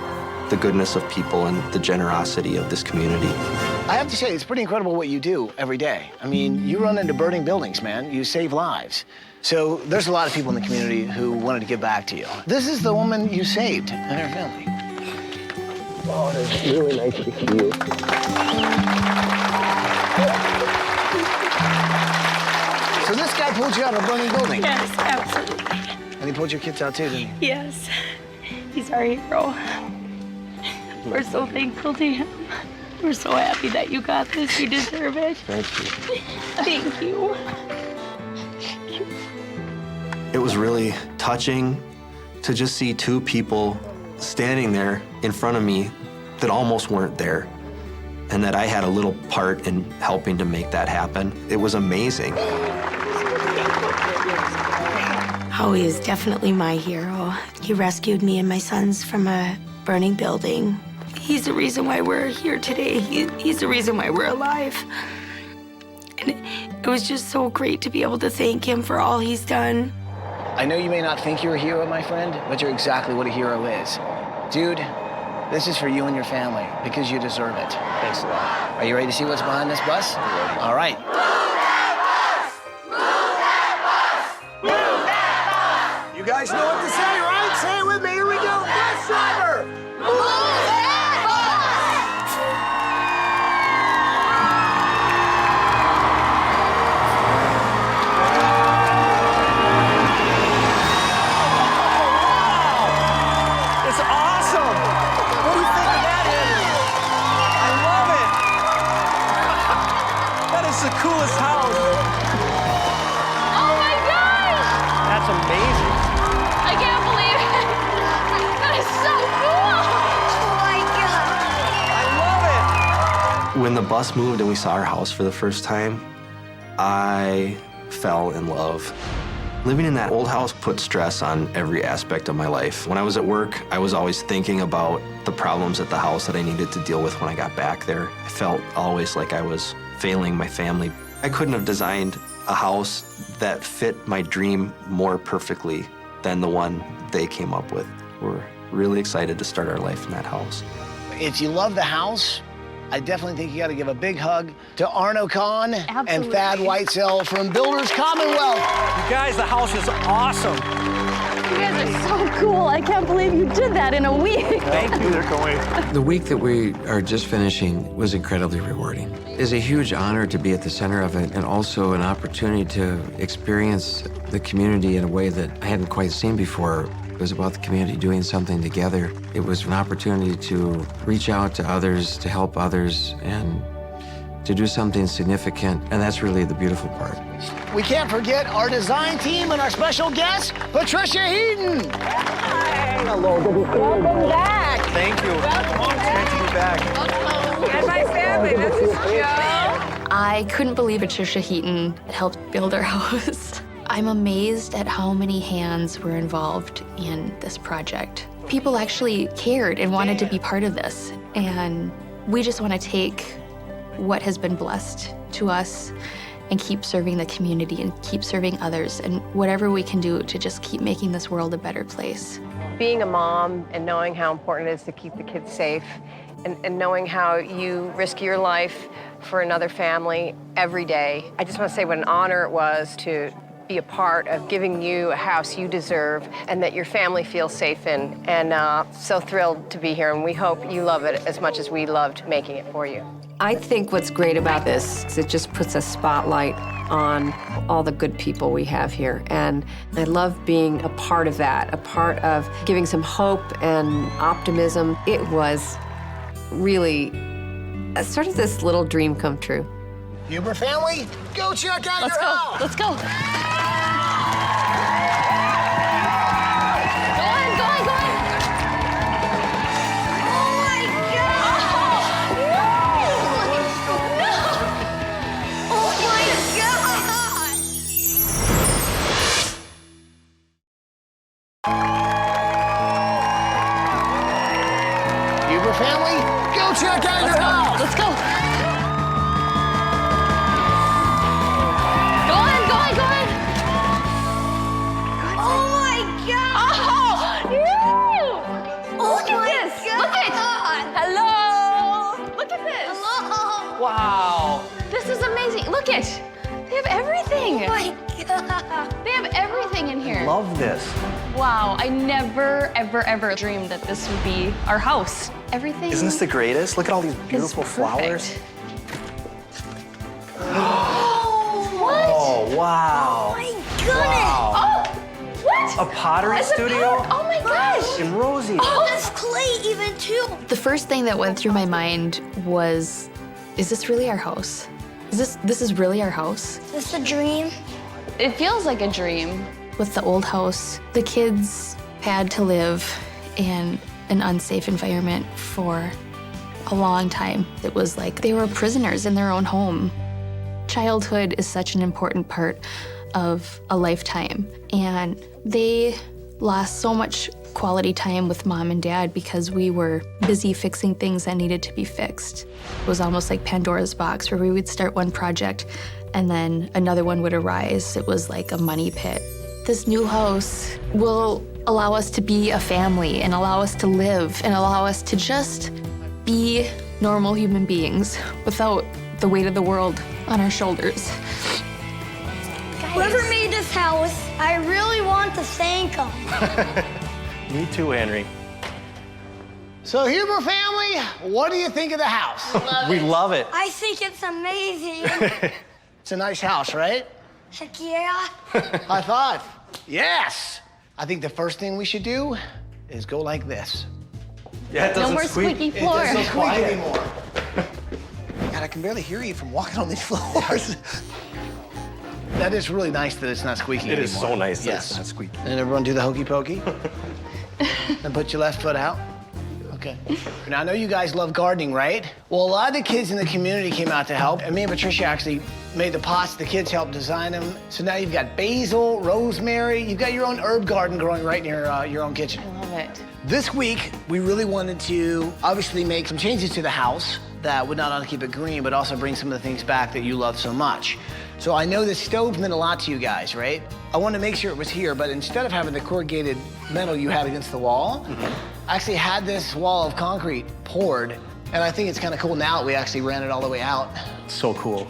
the goodness of people and the generosity of this community. I have to say, it's pretty incredible what you do every day. I mean, you run into burning buildings, man. You save lives. So there's a lot of people in the community who wanted to give back to you. This is the woman you saved and her family. Oh, it's really nice to see you. So this guy pulled you out of a burning building? Yes, absolutely. And he pulled your kids out too, didn't he? Yes. He's our hero. We're so thankful to him. We're so happy that you got this. You deserve it. Thank you. Thank you. It was really touching to just see two people standing there in front of me that almost weren't there, and that I had a little part in helping to make that happen. It was amazing. Howie is definitely my hero. He rescued me and my sons from a burning building. He's the reason why we're here today. He's the reason why we're alive. And it was just so great to be able to thank him for all he's done. I know you may not think you're a hero, my friend, but you're exactly what a hero is. Dude, this is for you and your family, because you deserve it. Thanks a lot. Are you ready to see what's behind this bus? All right. You guys know what to say, right? Say it with me. Here we go. Bus driver, move that It's awesome! What do you think of that, Eddie? I love it! That is the coolest house. Oh my gosh! That's amazing. I can't believe it. That is so cool. When the bus moved and we saw our house for the first time, I fell in love. Living in that old house put stress on every aspect of my life. When I was at work, I was always thinking about the problems at the house that I needed to deal with when I got back there. I felt always like I was failing my family. I couldn't have designed a house that fit my dream more perfectly than the one they came up with. We're really excited to start our life in that house. If you love the house, I definitely think you got to give a big hug to Arno Kahn and Thad Whitesell from Builders Commonwealth. You guys, the house is awesome. You guys are so cool. I can't believe you did that in a week. Thank you. They're going. The week that we are just finishing was incredibly rewarding. It's a huge honor to be at the center of it and also an opportunity to experience the community in a way that I hadn't quite seen before. It was about the community doing something together. It was an opportunity to reach out to others, to help others, and to do something significant, and that's really the beautiful part. We can't forget our design team and our special guest, Patricia Heaton. Hi. Hello, good to see you. Welcome back. Thank you. Welcome. It's great to be back. And my family. This is Joe. I couldn't believe Patricia Heaton helped build our house. I'm amazed at how many hands were involved in this project. People actually cared and wanted to be part of this. And we just want to take what has been blessed to us and keep serving the community and keep serving others and whatever we can do to just keep making this world a better place. Being a mom and knowing how important it is to keep the kids safe and knowing how you risk your life for another family every day. I just want to say what an honor it was to be a part of giving you a house you deserve and that your family feels safe in. And so thrilled to be here, and we hope you love it as much as we loved making it for you. I think what's great about this is it just puts a spotlight on all the good people we have here. And I love being a part of that, a part of giving some hope and optimism. It was really sort of this little dream come true. Huber family, go check out your house. Let's go. Huber family, go check out your house. Let's go. Go on. Oh my God! Look at this. God. Look at. Hello. Look at this. Hello. Wow. This is amazing. Look at. They have everything. Oh my God. They have everything in here. Love this. Wow, I never, ever dreamed that this would be our house. Everything. Isn't this the greatest? Look at all these beautiful flowers. What? Oh, wow. Oh my goodness. Wow. Oh, what? A pottery studio? Oh my gosh. And Rosie. Oh, there's clay even too. The first thing that went through my mind was, is this really our house? This is really our house? Is this a dream? It feels like a dream. With the old house, the kids had to live in an unsafe environment for a long time. It was like they were prisoners in their own home. Childhood is such an important part of a lifetime, and they lost so much quality time with mom and dad because we were busy fixing things that needed to be fixed. It was almost like Pandora's box, where we would start one project and then another one would arise. It was like a money pit. This new house will allow us to be a family and allow us to live and allow us to just be normal human beings without the weight of the world on our shoulders. Whoever made this house, I really want to thank them. Me too, Henry. So Huber family, what do you think of the house? We love it. I think it's amazing. It's a nice house, right? Heck yeah. I thought, yes. I think the first thing we should do is go like this. Yeah, it doesn't No more squeak. squeaky floor. It doesn't squeak anymore. God, I can barely hear you from walking on these floors. That is really nice that it's not squeaking It anymore. is so nice that Yes. it's not squeaky. And everyone do the hokey pokey. And put your left foot out. Okay. Now, I know you guys love gardening, right? Well, a lot of the kids in the community came out to help, and me and Patricia actually made the pots. The kids helped design them. So now you've got basil, rosemary. You've got your own herb garden growing right near your own kitchen. I love it. This week, we really wanted to obviously make some changes to the house that would not only keep it green, but also bring some of the things back that you love so much. So I know this stove meant a lot to you guys, right? I wanted to make sure it was here, but instead of having the corrugated metal you had against the wall, I actually had this wall of concrete poured, and I think it's kind of cool now that we actually ran it all the way out. So cool.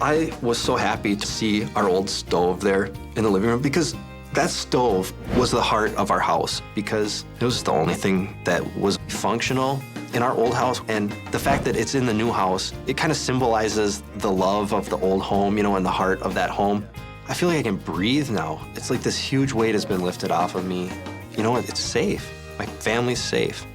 I was so happy to see our old stove there in the living room because that stove was the heart of our house because it was the only thing that was functional in our old house. And the fact that it's in the new house, it kind of symbolizes the love of the old home, you know, and the heart of that home. I feel like I can breathe now. It's like this huge weight has been lifted off of me. You know, it's safe. My family's safe.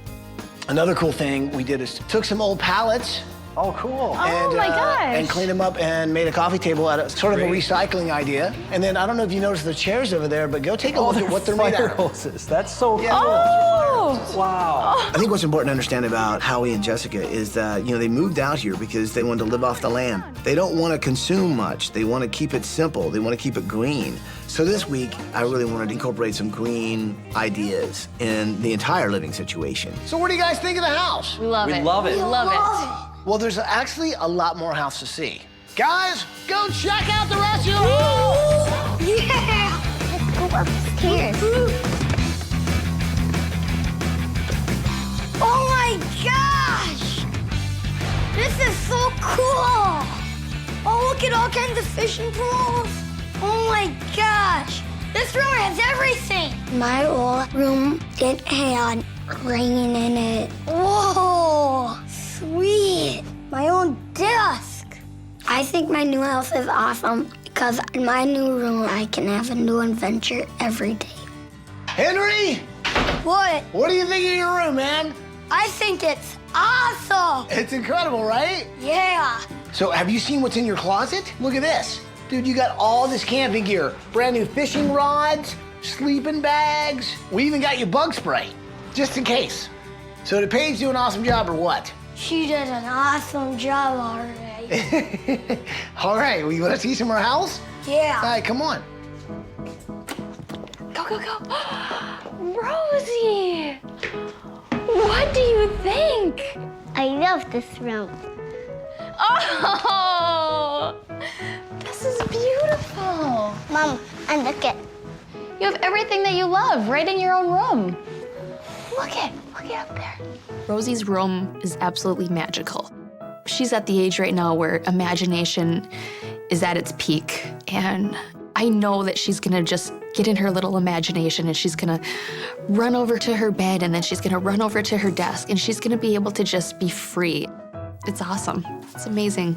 Another cool thing we did is took some old pallets. Oh, cool. And, my gosh. And cleaned them up and made a coffee table out of sort of a recycling idea. And then I don't know if you noticed the chairs over there, but go take a look at what they're made out of. Hoses. That's so cool. Oh! Wow. I think what's important to understand about Howie and Jessica is that, you know, they moved out here because they wanted to live off the land. They don't want to consume much. They want to keep it simple. They want to keep it green. So this week, I really wanted to incorporate some green ideas in the entire living situation. So what do you guys think of the house? We love it. We love it. We love it. Well, there's actually a lot more house to see. Guys, go check out the rest of your house! Yeah! Let's go upstairs. Oh my gosh! This is so cool! Oh, look at all kinds of fishing pools. Oh my gosh! This room has everything! My old room didn't have rain in it. Whoa! Sweet! My own desk! I think my new house is awesome because in my new room, I can have a new adventure every day. Henry! What? What do you think of your room, man? I think it's awesome! It's incredible, right? Yeah! So have you seen what's in your closet? Look at this. Dude, you got all this camping gear. Brand new fishing rods, sleeping bags. We even got you bug spray, just in case. So did Paige do an awesome job or what? She did an awesome job already. All right, well, you want to see some more house? Yeah. All right, come on. Go, go, go. Rosie! What do you think? I love this room. Oh! This is beautiful. Mom, and look at. You have everything that you love right in your own room. Look it up there. Rosie's room is absolutely magical. She's at the age right now where imagination is at its peak. And I know that she's gonna just get in her little imagination and she's gonna run over to her bed and then she's gonna run over to her desk and she's gonna be able to just be free. It's awesome. It's amazing.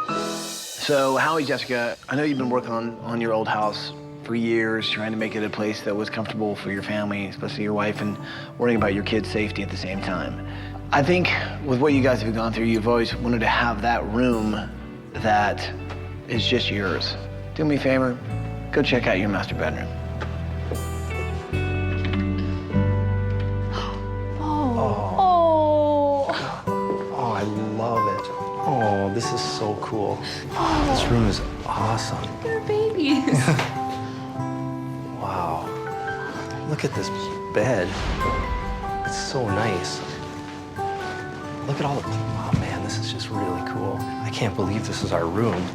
So, Howie, Jessica, I know you've been working on your old house for years, trying to make it a place that was comfortable for your family, especially your wife, and worrying about your kids' safety at the same time. I think with what you guys have gone through, you've always wanted to have that room that is just yours. Do me a favor, go check out your master bedroom. Oh, I love it. Oh, this is so cool. This room is awesome. They're babies. Wow. Look at this bed. It's so nice. Look at all the, oh man, this is just really cool. I can't believe this is our room.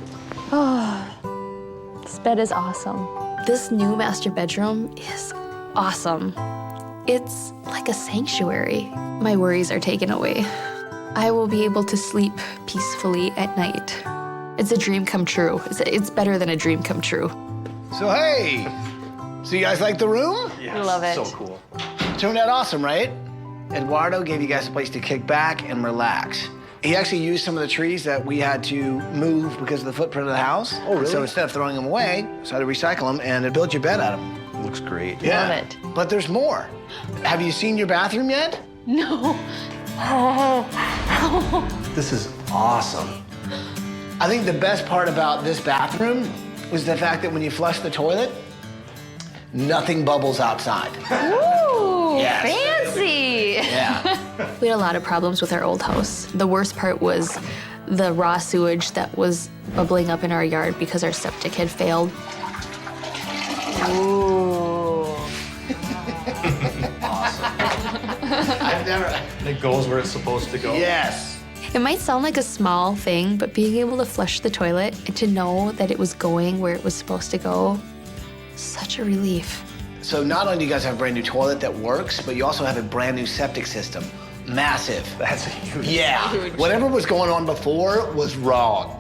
Oh, this bed is awesome. This new master bedroom is awesome. It's like a sanctuary. My worries are taken away. I will be able to sleep peacefully at night. It's a dream come true. It's better than a dream come true. So, hey, so you guys like the room? Yes, we love it. So cool. Turned out awesome, right? Eduardo gave you guys a place to kick back and relax. He actually used some of the trees that we had to move because of the footprint of the house. Oh, really? So instead of throwing them away, decided to recycle them and build your bed out of them. Looks great. Yeah. Love it. But there's more. Have you seen your bathroom yet? No. This is awesome. I think the best part about this bathroom is the fact that when you flush the toilet, nothing bubbles outside. Ooh. Ooh, Yes. fancy. Yeah. We had a lot of problems with our old house. The worst part was the raw sewage that was bubbling up in our yard because our septic had failed. Ooh. I've never. It goes where it's supposed to go. Yes. It might sound like a small thing, but being able to flush the toilet and to know that it was going where it was supposed to go, such a relief. So not only do you guys have a brand new toilet that works, but you also have a brand new septic system. Massive. That's a huge. Yeah. Huge. Whatever was going on before was wrong.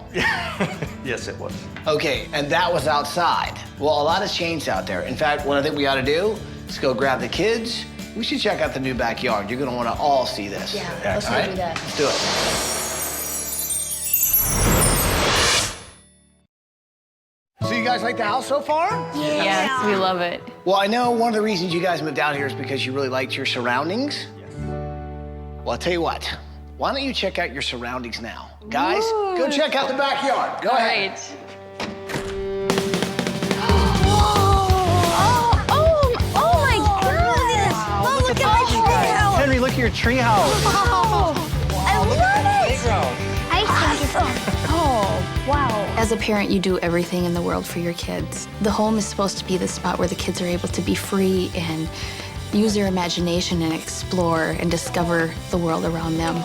Yes, it was. Okay, and that was outside. Well, a lot has changed out there. In fact, what I think we ought to do is go grab the kids. We should check out the new backyard. You're gonna wanna all see this. Yeah, let's go do that. Let's do it. So you guys like the house so far? Yes, we love it. Well, I know one of the reasons you guys moved out here is because you really liked your surroundings. Yes. Well, I'll tell you what. Why don't you check out your surroundings now? Guys, go check out the backyard. Go ahead. Henry, look at your treehouse. I love it. I think it's Oh, wow. As a parent, you do everything in the world for your kids. The home is supposed to be the spot where the kids are able to be free and use their imagination and explore and discover the world around them.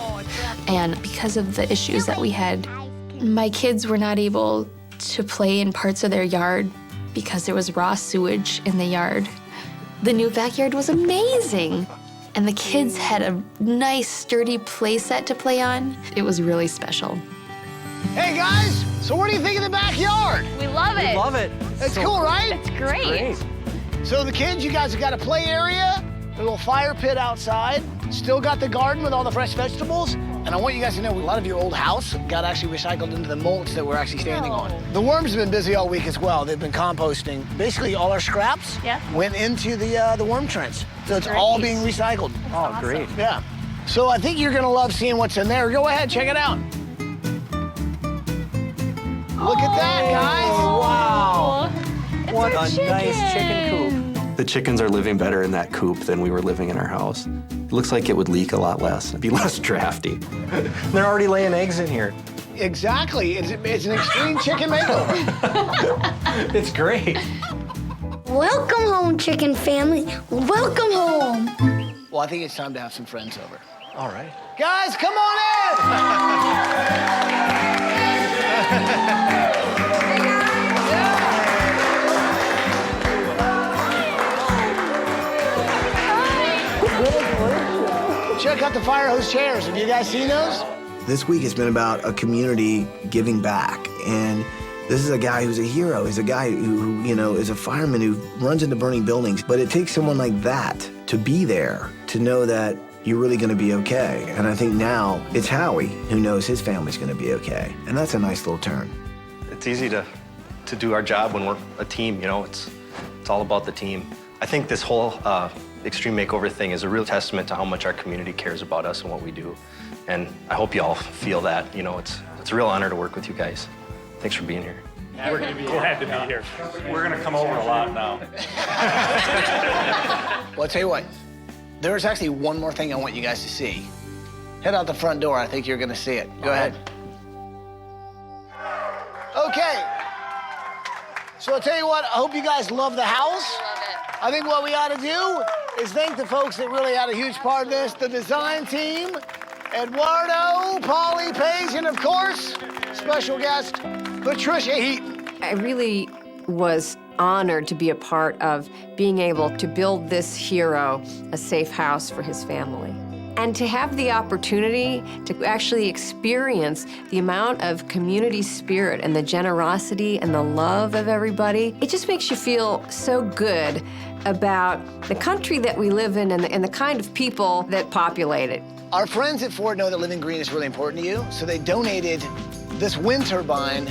And because of the issues that we had, my kids were not able to play in parts of their yard because there was raw sewage in the yard. The new backyard was amazing. And the kids had a nice, sturdy play set to play on. It was really special. Hey, guys, so what do you think of the backyard? We love it. We love it. It's cool, right? It's great. So the kids, you guys have got a play area, a little fire pit outside, still got the garden with all the fresh vegetables, and I want you guys to know a lot of your old house got actually recycled into the mulch that we're actually standing on. The worms have been busy all week as well. They've been composting. Basically, all our scraps went into the worm trench. So it's all being recycled. Oh, great. Yeah. So I think you're gonna love seeing what's in there. Go ahead, check it out. Look at that, guys. Wow. What a chicken. nice chicken coop. The chickens are living better in that coop than we were living in our house. It looks like it would leak a lot less, be less drafty. They're already laying eggs in here. Exactly. It's an extreme chicken makeover. It's great. Welcome home, chicken family. Welcome home. Well, I think it's time to have some friends over. All right. Guys, come on in! Check out the fire hose chairs. Have you guys seen those? This week has been about a community giving back. And this is a guy who's a hero. He's a guy who, you know, is a fireman who runs into burning buildings. But it takes someone like that to be there, to know that you're really gonna be okay. And I think now it's Howie who knows his family's gonna be okay. And that's a nice little turn. It's easy to do our job when we're a team, you know, it's all about the team. I think this whole Extreme Makeover thing is a real testament to how much our community cares about us and what we do. And I hope you all feel that, you know, it's a real honor to work with you guys. Thanks for being here. We're glad to be here. We're gonna come over a lot now. Well, I'll tell you what. There's actually one more thing I want you guys to see. Head out the front door. I think you're gonna see it. Go ahead. Okay. So I'll tell you what, I hope you guys love the house. I think what we ought to do is thank the folks that really had a huge part of this, the design team, Eduardo, Polly, Paige, and of course, special guest, Patricia Heaton. I really was honored to be a part of being able to build this hero a safe house for his family. And to have the opportunity to actually experience the amount of community spirit and the generosity and the love of everybody, it just makes you feel so good about the country that we live in and the kind of people that populate it. Our friends at Ford know that living green is really important to you, so they donated this wind turbine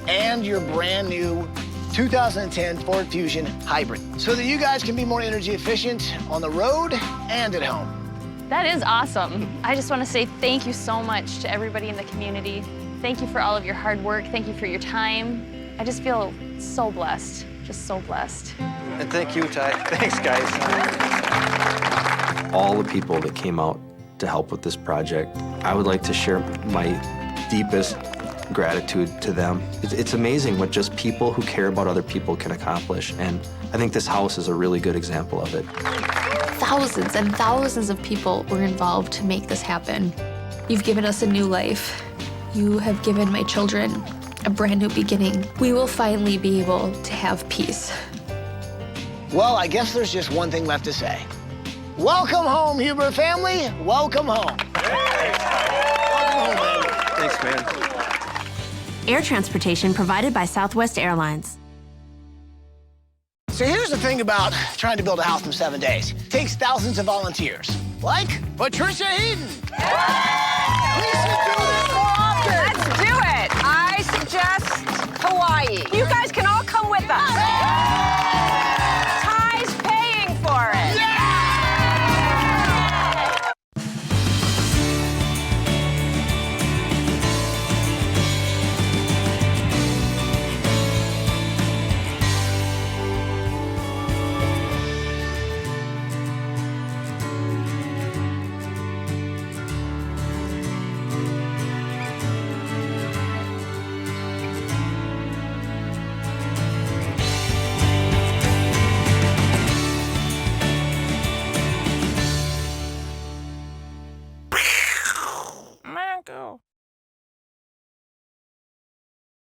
and your brand new 2010 Ford Fusion Hybrid so that you guys can be more energy efficient on the road and at home. That is awesome. I just want to say thank you so much to everybody in the community. Thank you for all of your hard work. Thank you for your time. I just feel so blessed, just so blessed. And thank you, Ty. Thanks, guys. all the people that came out to help with this project. I would like to share my deepest gratitude to them. It's amazing what just people who care about other people can accomplish, and I think this house is a really good example of it. Thousands and thousands of people were involved to make this happen. You've given us a new life. You have given my children a brand new beginning. We will finally be able to have peace. Well, I guess there's just one thing left to say. Welcome home, Huber family. Welcome home. Thanks, man. Air transportation provided by Southwest Airlines. So here's the thing about trying to build a house in 7 days. It takes thousands of volunteers, like Patricia Heaton. We should do this more often. Let's do it. I suggest Hawaii. You guys